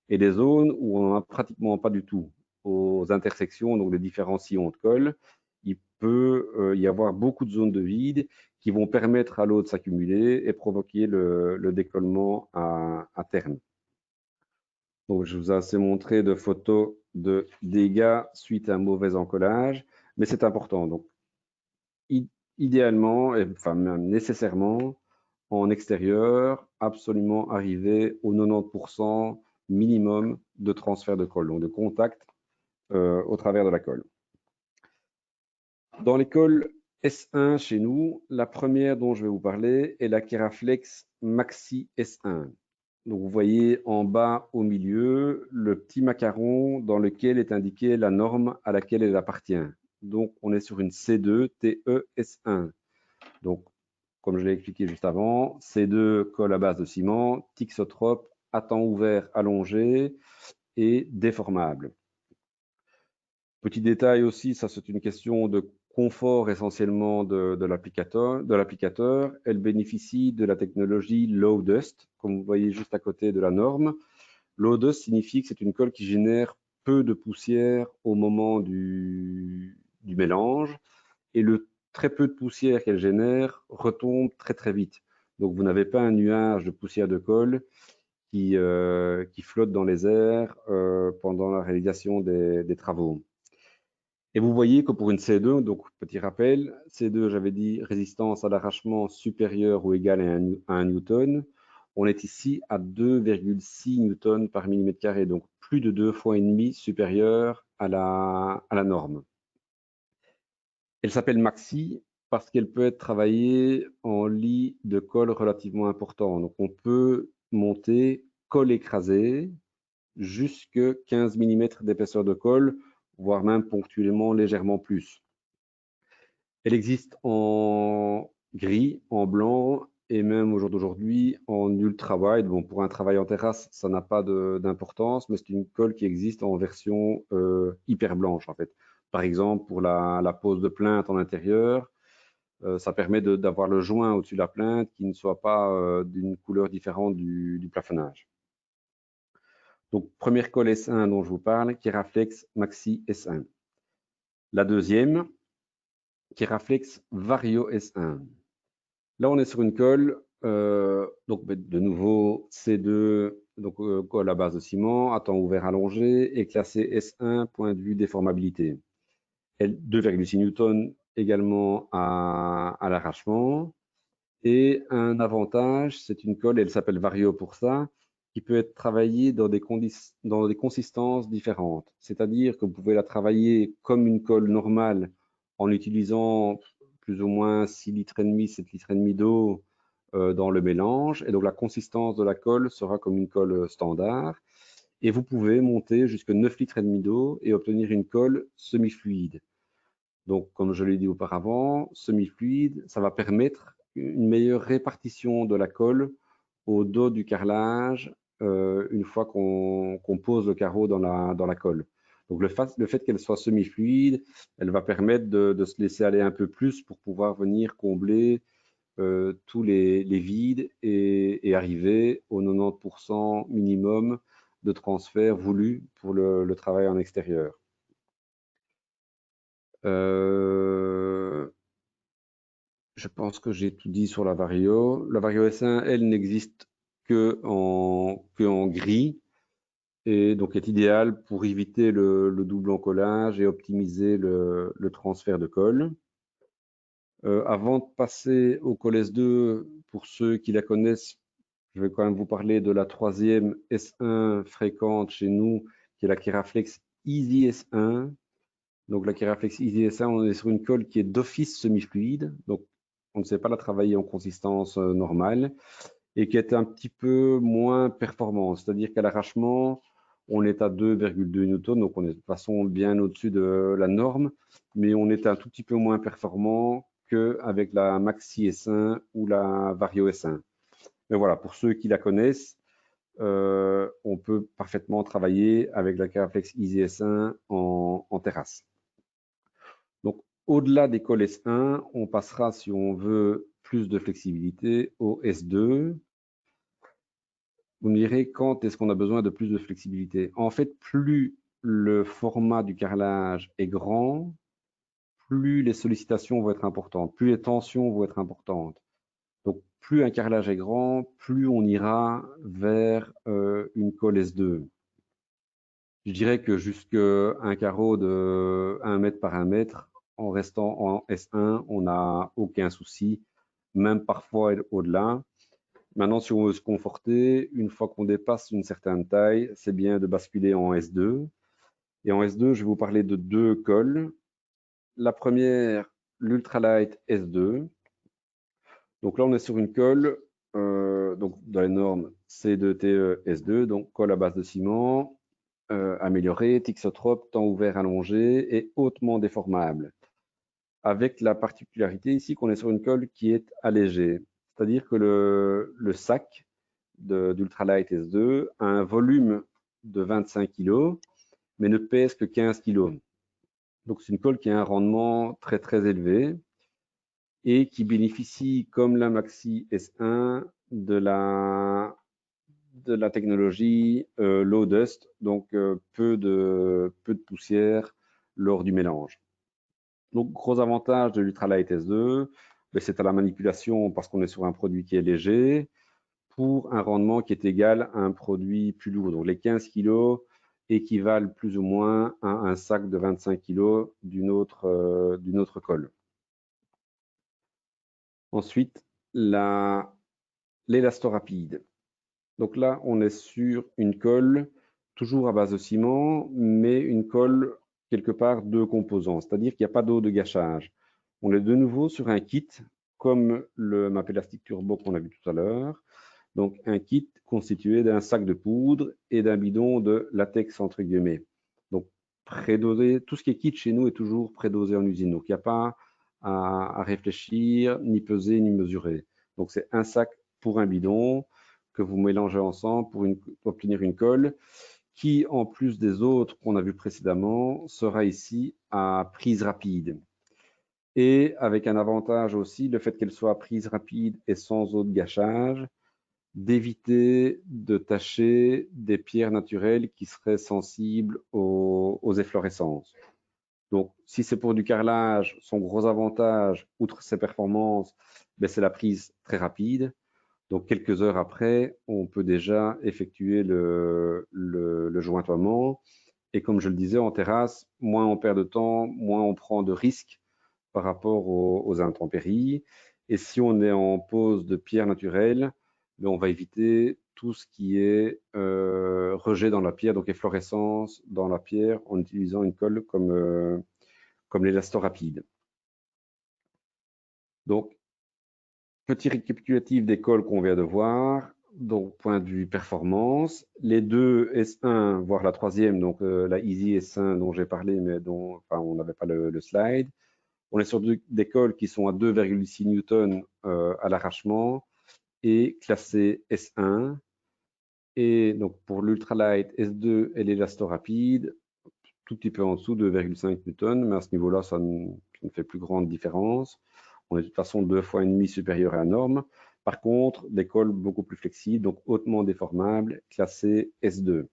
et des zones où on n'en a pratiquement pas du tout. Aux intersections, donc les différents sillons de colle, il peut y avoir beaucoup de zones de vide qui vont permettre à l'eau de s'accumuler et provoquer le décollement à terme. Donc, je vous ai assez montré de photos de dégâts suite à un mauvais encollage, mais c'est important. Donc, idéalement, et enfin même nécessairement, en extérieur, absolument arriver au 90% minimum de transfert de colle, donc de contact au travers de la colle. Dans les colles S1 chez nous, la première dont je vais vous parler est la Keraflex Maxi S1. Donc vous voyez en bas au milieu le petit macaron dans lequel est indiquée la norme à laquelle elle appartient. Donc on est sur une C2 TES1. Donc comme je l'ai expliqué juste avant, C2 colle à base de ciment, thixotrope, à temps ouvert allongé et déformable. Petit détail aussi, ça c'est une question de confort essentiellement de l'applicateur. Elle bénéficie de la technologie Low Dust, comme vous voyez juste à côté de la norme. Low Dust signifie que c'est une colle qui génère peu de poussière au moment du mélange et le très peu de poussière qu'elle génère retombe très très vite. Donc vous n'avez pas un nuage de poussière de colle qui flotte dans les airs pendant la réalisation des travaux. Et vous voyez que pour une C2, donc petit rappel, C2, j'avais dit résistance à l'arrachement supérieure ou égale à 1 newton. On est ici à 2,6 newtons par millimètre carré, donc plus de 2 fois et demi supérieur à la norme. Elle s'appelle Maxi parce qu'elle peut être travaillée en lit de colle relativement important. Donc on peut monter colle écrasée jusque 15 mm d'épaisseur de colle, voire même ponctuellement légèrement plus. Elle existe en gris, en blanc et même au jour d'aujourd'hui en ultra wide. Bon, pour un travail en terrasse, ça n'a pas d'importance, mais c'est une colle qui existe en version hyper blanche en fait. Par exemple, pour la pose de plinthe en intérieur, ça permet d'avoir le joint au-dessus de la plinthe qui ne soit pas d'une couleur différente du plafonnage. Donc, première colle S1 dont je vous parle, Keraflex Maxi S1. La deuxième, Keraflex Vario S1. Là, on est sur une colle, donc de nouveau C2, donc colle à base de ciment, à temps ouvert allongé, et classée S1, point de vue déformabilité. 2,6 newtons également à l'arrachement. Et un avantage, c'est une colle, elle s'appelle Vario pour ça, qui peut être travaillée dans des consistances différentes. C'est-à-dire que vous pouvez la travailler comme une colle normale en utilisant plus ou moins 6,5 litres, 7,5 litres d'eau dans le mélange. Et donc la consistance de la colle sera comme une colle standard. Et vous pouvez monter jusqu'à 9,5 litres d'eau et obtenir une colle semi-fluide. Donc, comme je l'ai dit auparavant, semi-fluide, ça va permettre une meilleure répartition de la colle au dos du carrelage une fois qu'on pose le carreau dans la colle. Donc, le fait qu'elle soit semi-fluide, elle va permettre de se laisser aller un peu plus pour pouvoir venir combler tous les vides et arriver au 90% minimum de transfert voulu pour le travail en extérieur. Je pense que j'ai tout dit sur la Vario. La Vario S1, elle n'existe que en gris et donc est idéale pour éviter le double encollage et optimiser le transfert de colle. Avant de passer au colle S2, pour ceux qui la connaissent, je vais quand même vous parler de la troisième S1 fréquente chez nous, qui est la Keraflex Easy S1. Donc la Keraflex Easy S1, on est sur une colle qui est d'office semi-fluide, donc on ne sait pas la travailler en consistance normale, et qui est un petit peu moins performante, c'est-à-dire qu'à l'arrachement, on est à 2,2 newtons, donc on est de toute façon bien au-dessus de la norme, mais on est un tout petit peu moins performant qu'avec la Maxi S1 ou la Vario S1. Mais voilà, pour ceux qui la connaissent, on peut parfaitement travailler avec la Caraflex Easy S1 en terrasse. Donc, au-delà des cols S1, on passera, si on veut plus de flexibilité, au S2. Vous me direz, quand est-ce qu'on a besoin de plus de flexibilité? En fait, plus le format du carrelage est grand, plus les sollicitations vont être importantes, plus les tensions vont être importantes. Donc, plus un carrelage est grand, plus on ira vers une colle S2. Je dirais que jusqu'à un carreau de 1 mètre par 1 mètre, en restant en S1, on n'a aucun souci, même parfois au-delà. Maintenant, si on veut se conforter, une fois qu'on dépasse une certaine taille, c'est bien de basculer en S2. Et en S2, je vais vous parler de 2 cols. La première, l'Ultralight S2. Donc là, on est sur une colle, donc dans les normes C2TE S2, donc colle à base de ciment, améliorée, thixotrope, temps ouvert allongé et hautement déformable. Avec la particularité ici qu'on est sur une colle qui est allégée. C'est-à-dire que le sac d'Ultralight S2 a un volume de 25 kg, mais ne pèse que 15 kg. Donc c'est une colle qui a un rendement très très élevé et qui bénéficie, comme la Maxi S1, de la technologie low dust, donc peu de poussière lors du mélange. Donc gros avantage de l'Ultralight S2, c'est à la manipulation parce qu'on est sur un produit qui est léger, pour un rendement qui est égal à un produit plus lourd. Donc les 15 kg équivalent plus ou moins à un sac de 25 kg d'une autre colle. Ensuite, l'élastorapide. Donc là, on est sur une colle toujours à base de ciment, mais une colle quelque part 2 composants, c'est-à-dire qu'il n'y a pas d'eau de gâchage. On est de nouveau sur un kit comme le MAP Elastic Turbo qu'on a vu tout à l'heure. Donc un kit constitué d'un sac de poudre et d'un bidon de latex entre guillemets. Donc prédosé, tout ce qui est kit chez nous est toujours prédosé en usine. Donc il n'y a pas à réfléchir, ni peser, ni mesurer. Donc c'est un sac pour un bidon que vous mélangez ensemble pour obtenir une colle qui, en plus des autres qu'on a vu précédemment, sera ici à prise rapide. Et avec un avantage aussi, le fait qu'elle soit à prise rapide et sans eau de gâchage, d'éviter de tacher des pierres naturelles qui seraient sensibles aux efflorescences. Donc, si c'est pour du carrelage, son gros avantage, outre ses performances, c'est la prise très rapide. Donc, quelques heures après, on peut déjà effectuer le jointoiement. Et comme je le disais, en terrasse, moins on perd de temps, moins on prend de risques par rapport aux intempéries. Et si on est en pose de pierre naturelle, on va éviter tout ce qui est rejet dans la pierre, donc efflorescence dans la pierre, en utilisant une colle comme l'élastorapide. Donc, petit récapitulatif des colles qu'on vient de voir. Donc, point de vue performance, les deux S1, voire la troisième, donc la Easy S1 dont j'ai parlé, mais dont on n'avait pas le slide. On est sur des colles qui sont à 2,6 Newton à l'arrachement et classées S1. Et donc pour l'Ultralight S2 et l'élastorapide, tout petit peu en dessous, 2,5 Newton, mais à ce niveau-là, ça ne fait plus grande différence. On est de toute façon 2,5 fois supérieur à la norme. Par contre, des colles beaucoup plus flexibles, donc hautement déformables, classées S2.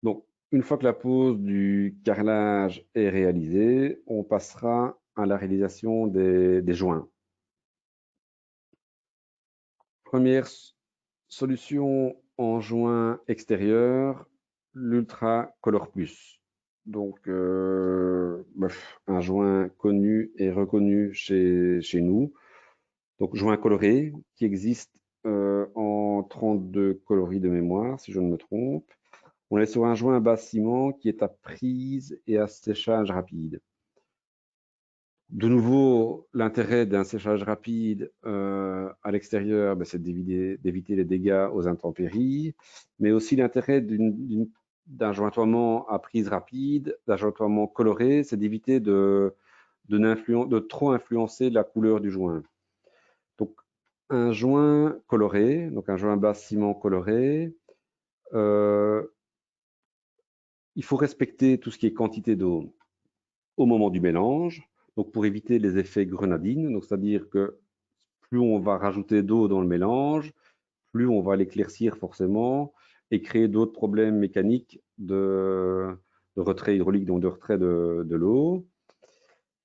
Donc, une fois que la pose du carrelage est réalisée, on passera à la réalisation des joints. Première solution en joint extérieur, l'Ultra Color Plus. Donc, un joint connu et reconnu chez nous. Donc, joint coloré qui existe en 32 coloris de mémoire, si je ne me trompe. On est sur un joint à base ciment qui est à prise et à séchage rapide. De nouveau, l'intérêt d'un séchage rapide à l'extérieur, c'est d'éviter les dégâts aux intempéries, mais aussi l'intérêt d'un jointoiement à prise rapide, d'un jointoiement coloré, c'est d'éviter de trop influencer la couleur du joint. Donc, un joint coloré, donc un joint base ciment coloré, il faut respecter tout ce qui est quantité d'eau au moment du mélange, donc pour éviter les effets grenadines, donc c'est-à-dire que plus on va rajouter d'eau dans le mélange, plus on va l'éclaircir forcément et créer d'autres problèmes mécaniques de retrait hydraulique, donc de retrait de l'eau.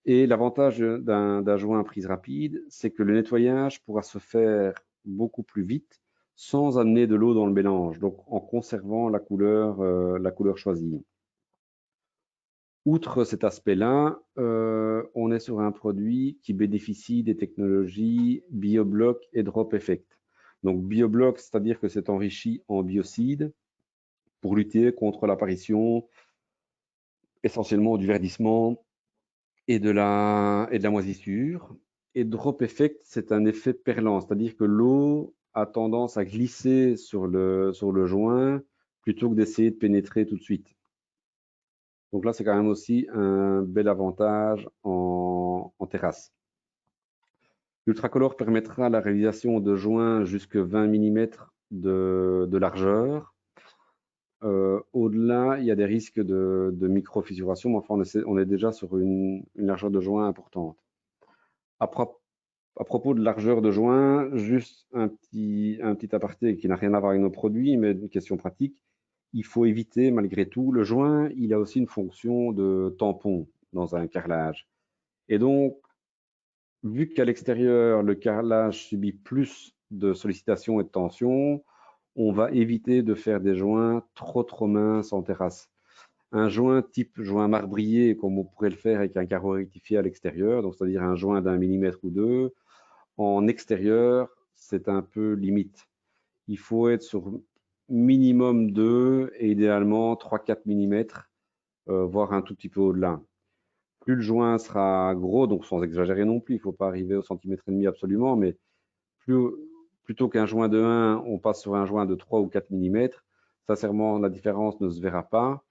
Et l'avantage d'un joint à prise rapide, c'est que le nettoyage pourra se faire beaucoup plus vite sans amener de l'eau dans le mélange, donc en conservant la couleur choisie. Outre cet aspect-là, on est sur un produit qui bénéficie des technologies BioBlock et Drop Effect. Donc BioBlock, c'est-à-dire que c'est enrichi en biocides pour lutter contre l'apparition essentiellement du verdissement et de la moisissure. Et Drop Effect, c'est un effet perlant, c'est-à-dire que l'eau a tendance à glisser sur le joint plutôt que d'essayer de pénétrer tout de suite. Donc là, c'est quand même aussi un bel avantage en terrasse. L'ultracolore permettra la réalisation de joints jusqu'à 20 mm de largeur. Au-delà, il y a des risques de micro-fissuration, mais enfin, on est déjà sur une largeur de joint importante. À propos de largeur de joint, juste un petit aparté qui n'a rien à voir avec nos produits, mais une question pratique. Il faut éviter, malgré tout, le joint, il a aussi une fonction de tampon dans un carrelage. Et donc, vu qu'à l'extérieur, le carrelage subit plus de sollicitations et de tension, on va éviter de faire des joints trop minces en terrasse. Un joint type joint marbrier, comme on pourrait le faire avec un carreau rectifié à l'extérieur, donc c'est-à-dire un joint d'1 millimètre ou 2, en extérieur, c'est un peu limite. Il faut être sur minimum 2 et idéalement 3-4 mm, voire un tout petit peu au-delà. Plus le joint sera gros, donc sans exagérer non plus, il ne faut pas arriver au centimètre et demi absolument, mais plutôt qu'un joint de 1, on passe sur un joint de 3 ou 4 mm. Sincèrement, la différence ne se verra pas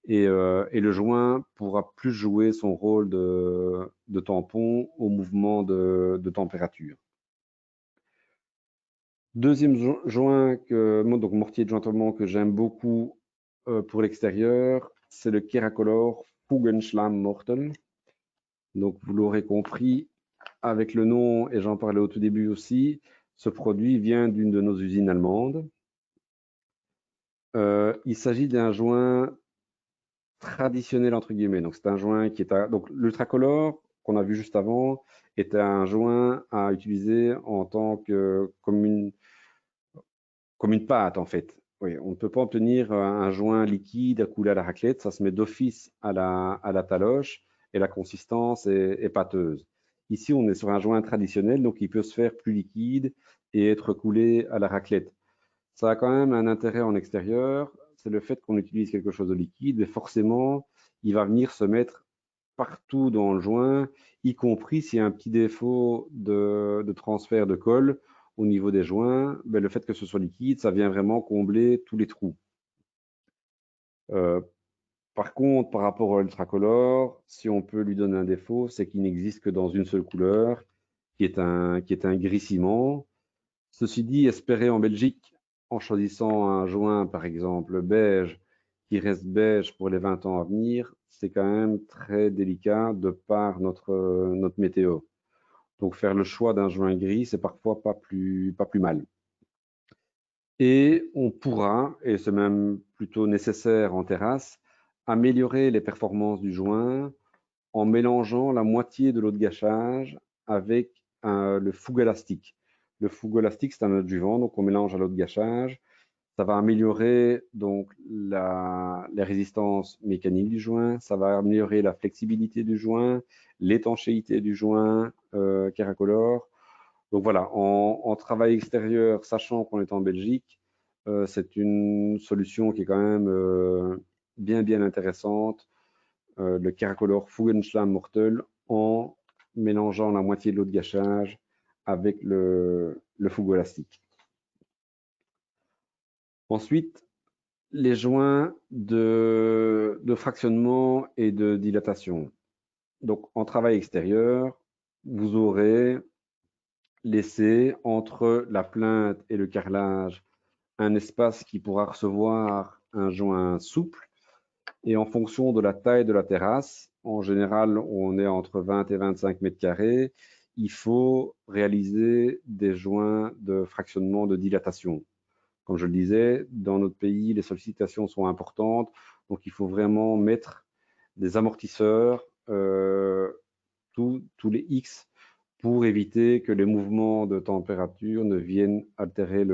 et le joint pourra plus jouer son rôle de tampon au mouvement de température. Deuxième joint, donc mortier de jointement que j'aime beaucoup pour l'extérieur, c'est le Keracolor Fugenschlammortel. Donc vous l'aurez compris avec le nom, et j'en parlais au tout début aussi, ce produit vient d'une de nos usines allemandes. Il s'agit d'un joint traditionnel entre guillemets. Donc c'est un joint qui est donc l'ultracolore qu'on a vu juste avant était un joint à utiliser en tant que comme une pâte en fait. Oui, on ne peut pas obtenir un joint liquide à couler à la raclette, ça se met d'office à la taloche et la consistance est pâteuse. Ici, on est sur un joint traditionnel, donc il peut se faire plus liquide et être coulé à la raclette. Ça a quand même un intérêt en extérieur, c'est le fait qu'on utilise quelque chose de liquide, mais forcément, il va venir se mettre partout dans le joint, y compris s'il y a un petit défaut de transfert de colle au niveau des joints, ben le fait que ce soit liquide, ça vient vraiment combler tous les trous. Par contre, par rapport à l'ultracolore, si on peut lui donner un défaut, c'est qu'il n'existe que dans une seule couleur, qui est un gris ciment. Ceci dit, espérer en Belgique, en choisissant un joint, par exemple, beige, qui reste beige pour les 20 ans à venir, c'est quand même très délicat de par notre météo. Donc faire le choix d'un joint gris, c'est parfois pas plus mal. Et on pourra, et c'est même plutôt nécessaire en terrasse, améliorer les performances du joint en mélangeant la moitié de l'eau de gâchage avec le fougue-élastique. Le fougue-élastique, c'est un adjuvant, donc on mélange à l'eau de gâchage. Ça va améliorer donc la résistance mécanique du joint, ça va améliorer la flexibilité du joint, l'étanchéité du joint Keracolor. Donc voilà, en travail extérieur, sachant qu'on est en Belgique, c'est une solution qui est quand même bien intéressante. Le Keracolor Fugenschlammortel en mélangeant la moitié de l'eau de gâchage avec le fougue-élastique. Ensuite, les joints de fractionnement et de dilatation. Donc, en travail extérieur, vous aurez laisser entre la plinthe et le carrelage un espace qui pourra recevoir un joint souple. Et en fonction de la taille de la terrasse, en général, on est entre 20 et 25 mètres carrés, il faut réaliser des joints de fractionnement de dilatation. Comme je le disais, dans notre pays, les sollicitations sont importantes, donc il faut vraiment mettre des amortisseurs tous les X pour éviter que les mouvements de température ne viennent altérer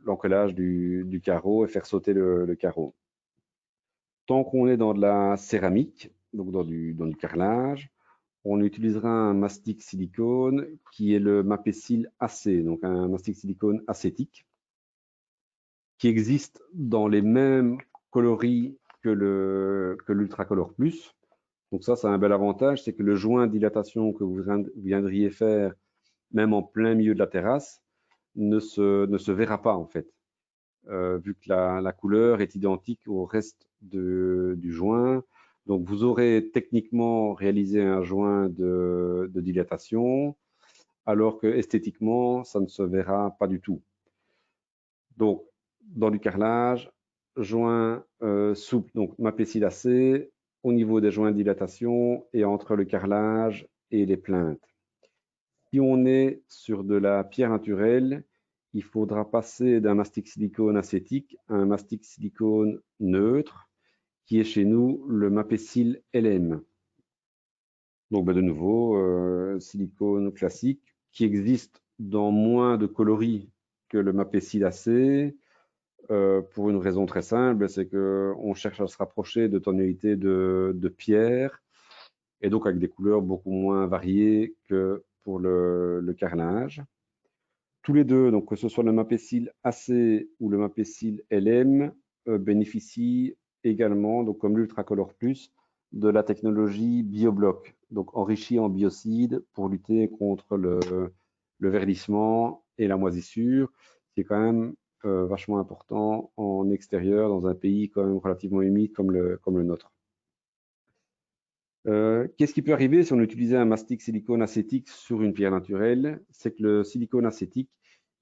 l'encollage du carreau et faire sauter le carreau. Tant qu'on est dans de la céramique, donc dans du carrelage, on utilisera un mastic silicone qui est le Mapecil AC, donc un mastic silicone acétique, qui existe dans les mêmes coloris que l'Ultracolor Plus. Donc ça, c'est un bel avantage, c'est que le joint de dilatation que vous viendriez faire, même en plein milieu de la terrasse, ne se verra pas en fait, vu que la couleur est identique au reste du joint. Donc vous aurez techniquement réalisé un joint de dilatation, alors que esthétiquement, ça ne se verra pas du tout. Donc dans du carrelage, joint souple, donc Mapecil AC, au niveau des joints de dilatation et entre le carrelage et les plinthes. Si on est sur de la pierre naturelle, il faudra passer d'un mastic silicone acétique à un mastic silicone neutre, qui est chez nous le Mapecil LM. Donc de nouveau, silicone classique, qui existe dans moins de coloris que le Mapecil AC, pour une raison très simple, c'est qu'on cherche à se rapprocher de tonalités de pierre, et donc avec des couleurs beaucoup moins variées que pour le carrelage. Tous les deux, donc que ce soit le Mapecil AC ou le Mapecil LM, bénéficient également, donc comme l'Ultracolor Plus, de la technologie BioBlock, donc enrichi en biocide pour lutter contre le verdissement et la moisissure, qui est quand même vachement important en extérieur dans un pays quand même relativement humide comme le nôtre. Qu'est-ce qui peut arriver si on utilisait un mastic silicone acétique sur une pierre naturelle? C'est que le silicone acétique,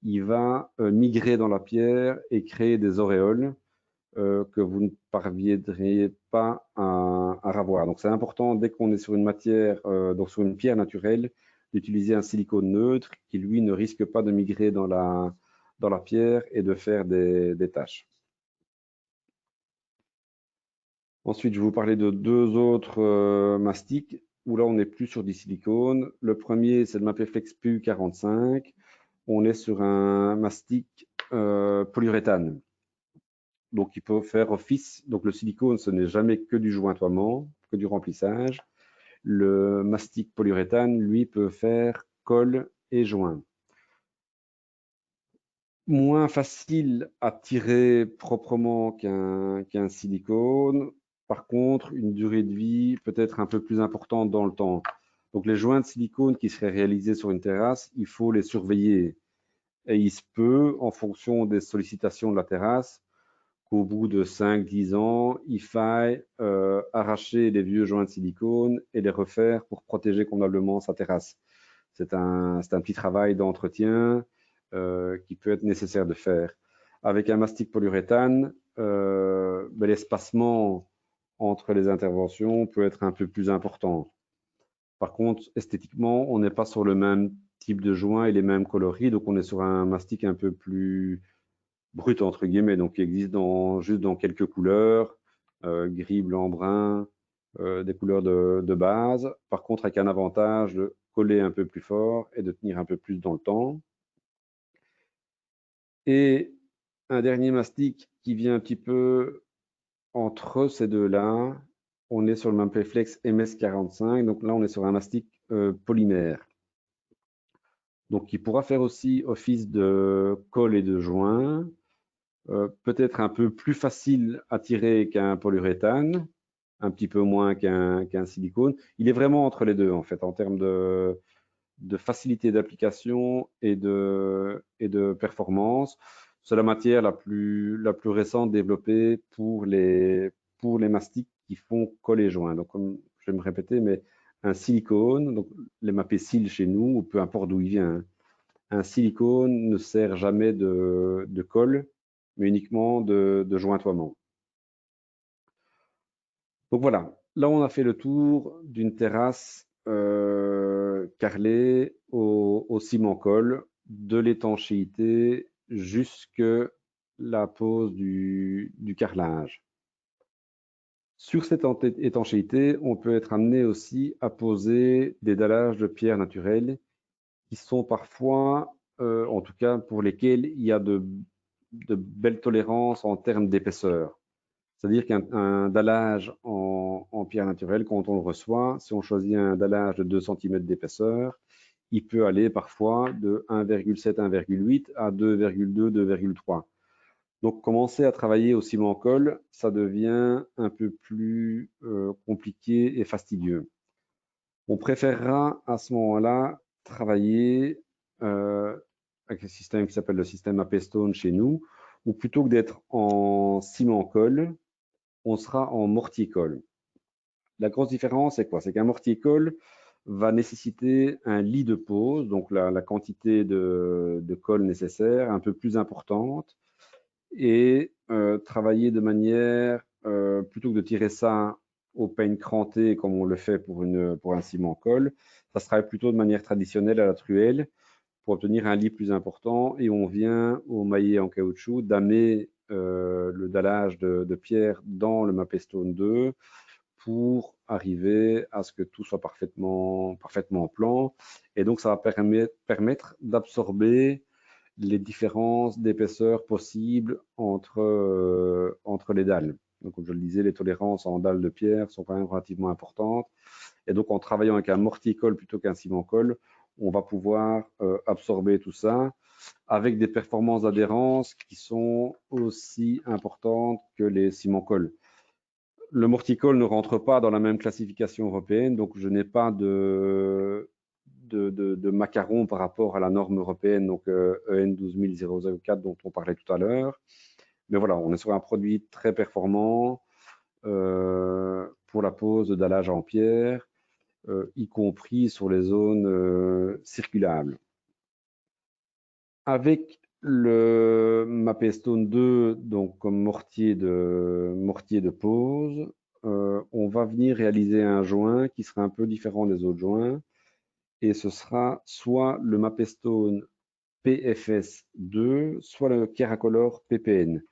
il va migrer dans la pierre et créer des auréoles que vous ne parviendriez pas à ravoir. Donc c'est important, dès qu'on est sur une matière, donc sur une pierre naturelle, d'utiliser un silicone neutre qui, lui, ne risque pas de migrer dans la pierre et de faire des taches. Ensuite, je vais vous parler de deux autres mastiques où là, on n'est plus sur du silicone. Le premier, c'est le Mapeflex PU45. On est sur un mastic polyuréthane. Donc, il peut faire office. Donc, le silicone, ce n'est jamais que du jointoiement, que du remplissage. Le mastic polyuréthane, lui, peut faire colle et joint. Moins facile à tirer proprement qu'un silicone. Par contre, une durée de vie peut-être un peu plus importante dans le temps. Donc, les joints de silicone qui seraient réalisés sur une terrasse, il faut les surveiller. Et il se peut, en fonction des sollicitations de la terrasse, qu'au bout de 5-10 ans, il faille arracher les vieux joints de silicone et les refaire pour protéger convenablement sa terrasse. C'est un petit travail d'entretien qui peut être nécessaire de faire. Avec un mastic polyuréthane, l'espacement entre les interventions peut être un peu plus important. Par contre, esthétiquement, on n'est pas sur le même type de joint et les mêmes coloris, donc on est sur un mastic un peu plus brut, entre guillemets, donc qui existe juste dans quelques couleurs, gris, blanc, brun, des couleurs de base. Par contre, avec un avantage de coller un peu plus fort et de tenir un peu plus dans le temps. Et un dernier mastic qui vient un petit peu entre ces deux-là, on est sur le Mapeflex MS45, donc là on est sur un mastic polymère. Donc qui pourra faire aussi office de colle et de joint, peut-être un peu plus facile à tirer qu'un polyuréthane, un petit peu moins qu'un silicone. Il est vraiment entre les deux en fait, en termes de facilité d'application et de performance. C'est la matière la plus récente développée pour les mastiques qui font coller joint. Donc, comme je vais me répéter, mais un silicone, donc les mapécils chez nous, ou peu importe d'où il vient, hein. Un silicone ne sert jamais de colle, mais uniquement de jointoiement. Donc voilà, là on a fait le tour d'une terrasse carrelée au ciment-colle, de l'étanchéité jusque la pose du carrelage. Sur cette étanchéité, on peut être amené aussi à poser des dallages de pierre naturelle qui sont parfois, en tout cas pour lesquels il y a de belles tolérances en termes d'épaisseur. C'est-à-dire qu'un dallage en pierre naturelle, quand on le reçoit, si on choisit un dallage de 2 cm d'épaisseur, il peut aller parfois de 1,7, 1,8 à 2,2, 2,3. Donc, commencer à travailler au ciment-colle, ça devient un peu plus compliqué et fastidieux. On préférera à ce moment-là travailler avec un système qui s'appelle le système Apestone chez nous, ou plutôt que d'être en ciment-colle, on sera en mortier-colle. La grosse différence, c'est quoi? C'est qu'un mortier-colle va nécessiter un lit de pose, donc la quantité de colle nécessaire un peu plus importante, et travailler de manière, plutôt que de tirer ça au peigne cranté comme on le fait pour un ciment-colle, ça se travaille plutôt de manière traditionnelle à la truelle pour obtenir un lit plus important, et on vient au maillet en caoutchouc damer le dallage de pierre dans le Mapestone 2 pour arriver à ce que tout soit parfaitement plan, et donc ça va permettre d'absorber les différences d'épaisseur possibles entre les dalles. Donc, comme je le disais, les tolérances en dalles de pierre sont quand même relativement importantes. Et donc, en travaillant avec un mortier-colle plutôt qu'un ciment-colle, on va pouvoir absorber tout ça avec des performances d'adhérence qui sont aussi importantes que les ciments-colles. Le mortier-colle ne rentre pas dans la même classification européenne, donc je n'ai pas de macaron par rapport à la norme européenne, donc EN 12004 dont on parlait tout à l'heure. Mais voilà, on est sur un produit très performant pour la pose de dallage en pierre, y compris sur les zones circulables. Avec le Mapestone 2, donc comme mortier de pose, on va venir réaliser un joint qui sera un peu différent des autres joints, et ce sera soit le Mapestone PFS 2, soit le Keracolor PPN.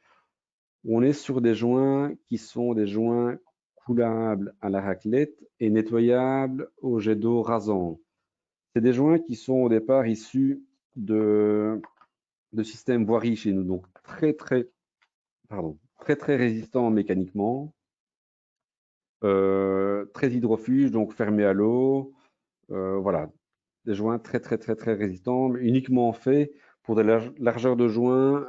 On est sur des joints qui sont des joints coulables à la raclette et nettoyables au jet d'eau rasant. C'est des joints qui sont au départ issus de systèmes voirie chez nous, donc très résistants mécaniquement, très hydrofuges, donc fermés à l'eau, voilà, des joints très résistants, mais uniquement faits pour des largeurs de joints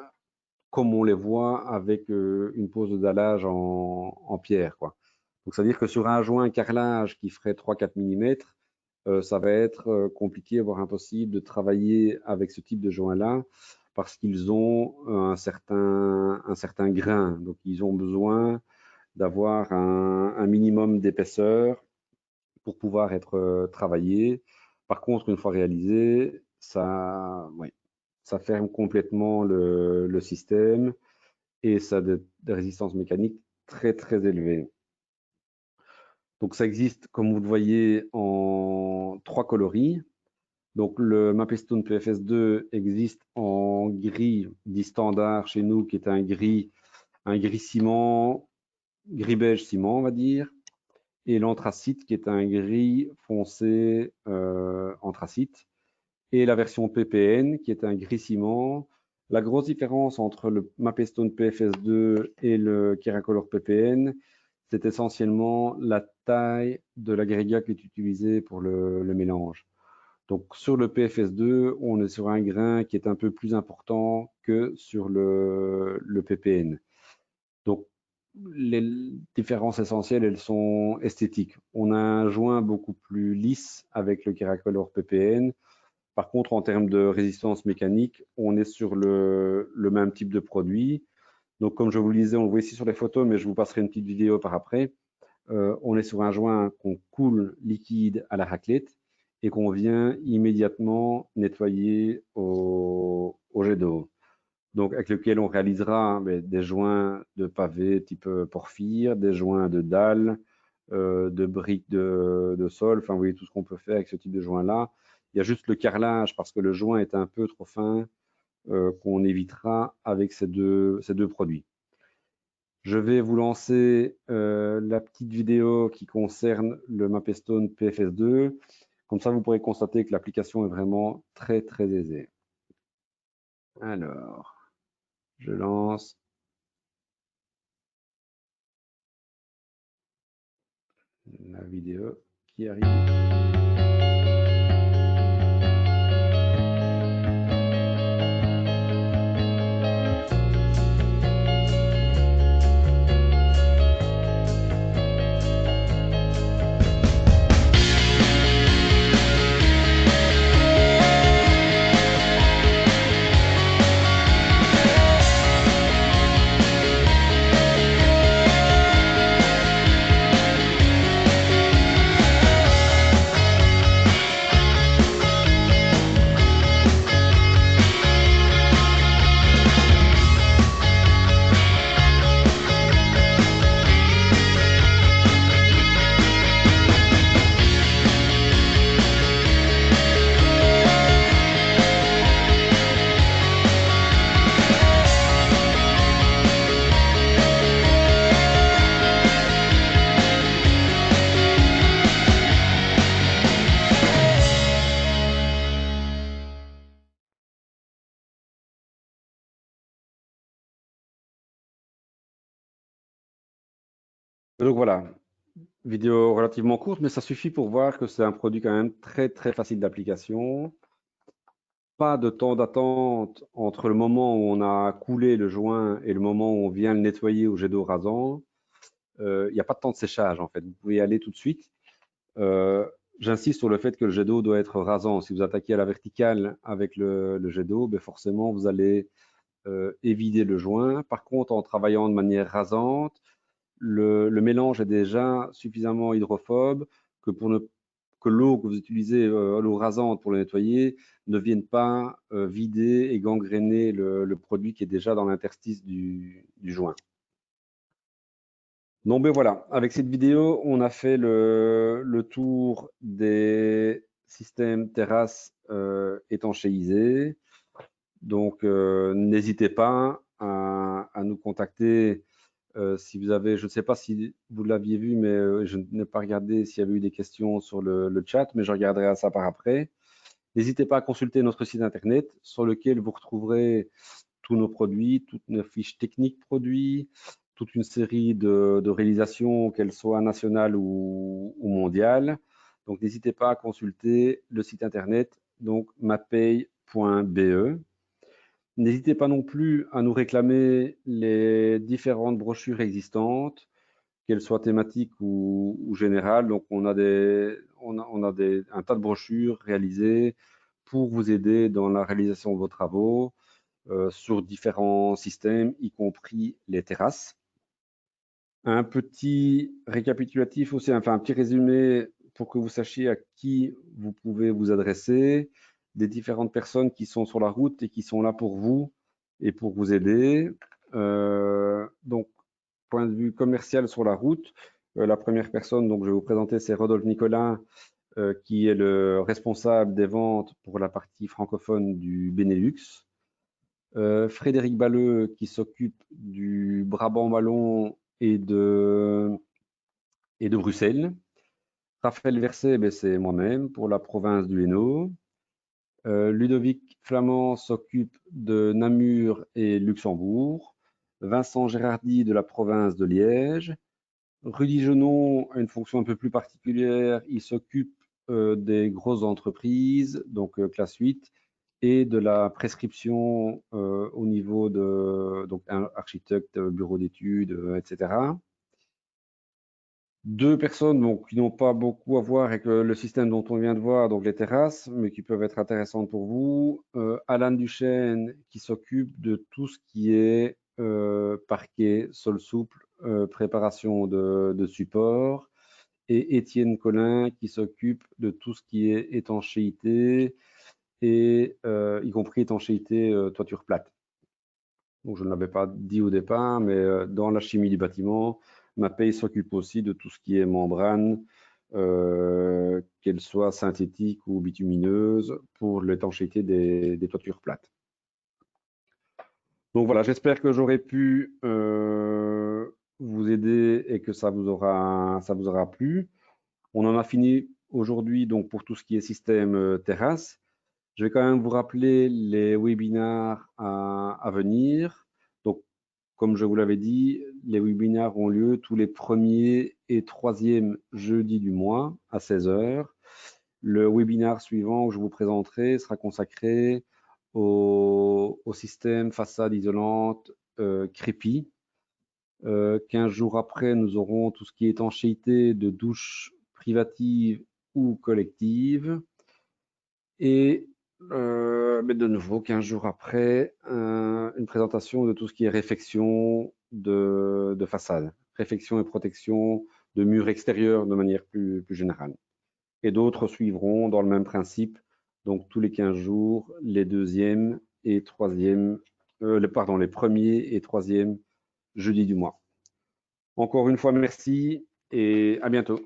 comme on les voit avec une pose de dallage en pierre, quoi. Donc, c'est-à-dire que sur un joint carrelage qui ferait 3-4 mm, ça va être compliqué, voire impossible de travailler avec ce type de joint-là parce qu'ils ont un certain grain. Donc, ils ont besoin d'avoir un minimum d'épaisseur pour pouvoir être travaillés. Par contre, une fois réalisé, ça ferme complètement le système et ça a des résistances mécaniques très élevées. Donc ça existe, comme vous le voyez, en 3 coloris. Donc le Mapestone PFS 2 existe en gris dit standard chez nous, qui est un gris ciment, gris beige ciment, on va dire, et l'anthracite qui est un gris foncé anthracite, et la version PPN qui est un gris ciment. La grosse différence entre le Mapestone PFS 2 et le Keracolor PPN, c'est essentiellement la taille de l'agrégat qui est utilisé pour le mélange. Donc sur le PFS 2, on est sur un grain qui est un peu plus important que sur le PPN. Donc les différences essentielles, elles sont esthétiques. On a un joint beaucoup plus lisse avec le Keracolor PPN. Par contre, en termes de résistance mécanique, on est sur le même type de produit. Donc, comme je vous le disais, on le voit ici sur les photos, mais je vous passerai une petite vidéo par après. on est sur un joint qu'on coule liquide à la raclette et qu'on vient immédiatement nettoyer au jet d'eau. Donc, avec lequel on réalisera des joints de pavés type porphyre, des joints de dalles, de briques de sol, enfin, vous voyez tout ce qu'on peut faire avec ce type de joint-là. Il y a juste le carrelage, parce que le joint est un peu trop fin, qu'on évitera avec ces deux produits. Je vais vous lancer la petite vidéo qui concerne le Mapestone PFS2. Comme ça, vous pourrez constater que l'application est vraiment très, très aisée. Alors, je lance. La vidéo qui arrive. Donc voilà, vidéo relativement courte, mais ça suffit pour voir que c'est un produit quand même très très facile d'application. Pas de temps d'attente entre le moment où on a coulé le joint et le moment où on vient le nettoyer au jet d'eau rasant. Il n'y a pas de temps de séchage en fait, vous pouvez y aller tout de suite. J'insiste sur le fait que le jet d'eau doit être rasant. Si vous attaquez à la verticale avec le jet d'eau, forcément vous allez évider le joint. Par contre, en travaillant de manière rasante, le mélange est déjà suffisamment hydrophobe que l'eau que vous utilisez, l'eau rasante pour le nettoyer, ne vienne pas vider et gangréner le produit qui est déjà dans l'interstice du joint. Donc voilà, avec cette vidéo, on a fait le tour des systèmes terrasses étanchéisés. Donc n'hésitez pas à nous contacter si vous avez, je ne sais pas si vous l'aviez vu, mais je n'ai pas regardé s'il y avait eu des questions sur le chat, mais je regarderai ça par après. N'hésitez pas à consulter notre site internet sur lequel vous retrouverez tous nos produits, toutes nos fiches techniques produits, toute une série de réalisations, qu'elles soient nationales ou mondiales. Donc n'hésitez pas à consulter le site internet, donc mapei.be. N'hésitez pas non plus à nous réclamer les différentes brochures existantes, qu'elles soient thématiques ou générales. Donc, on a un tas de brochures réalisées pour vous aider dans la réalisation de vos travaux sur différents systèmes, y compris les terrasses. Un petit récapitulatif aussi, enfin un petit résumé pour que vous sachiez à qui vous pouvez vous adresser, des différentes personnes qui sont sur la route et qui sont là pour vous et pour vous aider. Donc, point de vue commercial sur la route, la première personne, donc je vais vous présenter, c'est Rodolphe Nicolin, qui est le responsable des ventes pour la partie francophone du Benelux. Frédéric Balleux, qui s'occupe du Brabant Wallon et de Bruxelles. Raphaël Verset, c'est moi-même pour la province du Hainaut. Ludovic Flamand s'occupe de Namur et Luxembourg. Vincent Gérardi de la province de Liège. Rudy Genon a une fonction un peu plus particulière. Il s'occupe des grosses entreprises, donc classe 8, et de la prescription au niveau de donc un architecte, bureau d'études, etc. Deux personnes donc, qui n'ont pas beaucoup à voir avec le système dont on vient de voir, donc les terrasses, mais qui peuvent être intéressantes pour vous. Alan Duchesne, qui s'occupe de tout ce qui est parquet, sol souple, préparation de support, et Étienne Collin qui s'occupe de tout ce qui est étanchéité, et y compris étanchéité toiture plate. Donc, je ne l'avais pas dit au départ, mais dans la chimie du bâtiment, Mapei s'occupe aussi de tout ce qui est membrane, qu'elle soit synthétique ou bitumineuse, pour l'étanchéité des toitures plates. Donc voilà, j'espère que j'aurai pu vous aider et que ça vous aura plu. On en a fini aujourd'hui donc pour tout ce qui est système terrasse. Je vais quand même vous rappeler les webinaires à venir. Donc, comme je vous l'avais dit, les webinaires ont lieu tous les 1er et 3e jeudis du mois à 16 h. Le webinaire suivant que je vous présenterai sera consacré au système façade isolante crépi. 15 jours après, nous aurons tout ce qui est étanchéité de douches privatives ou collectives. Et mais de nouveau, 15 jours après, une présentation de tout ce qui est réfection de façade, réfection et protection de murs extérieurs de manière plus générale. Et d'autres suivront dans le même principe, donc tous les 15 jours, les 2e et 3e, les 1er et 3e jeudi du mois. Encore une fois, merci et à bientôt.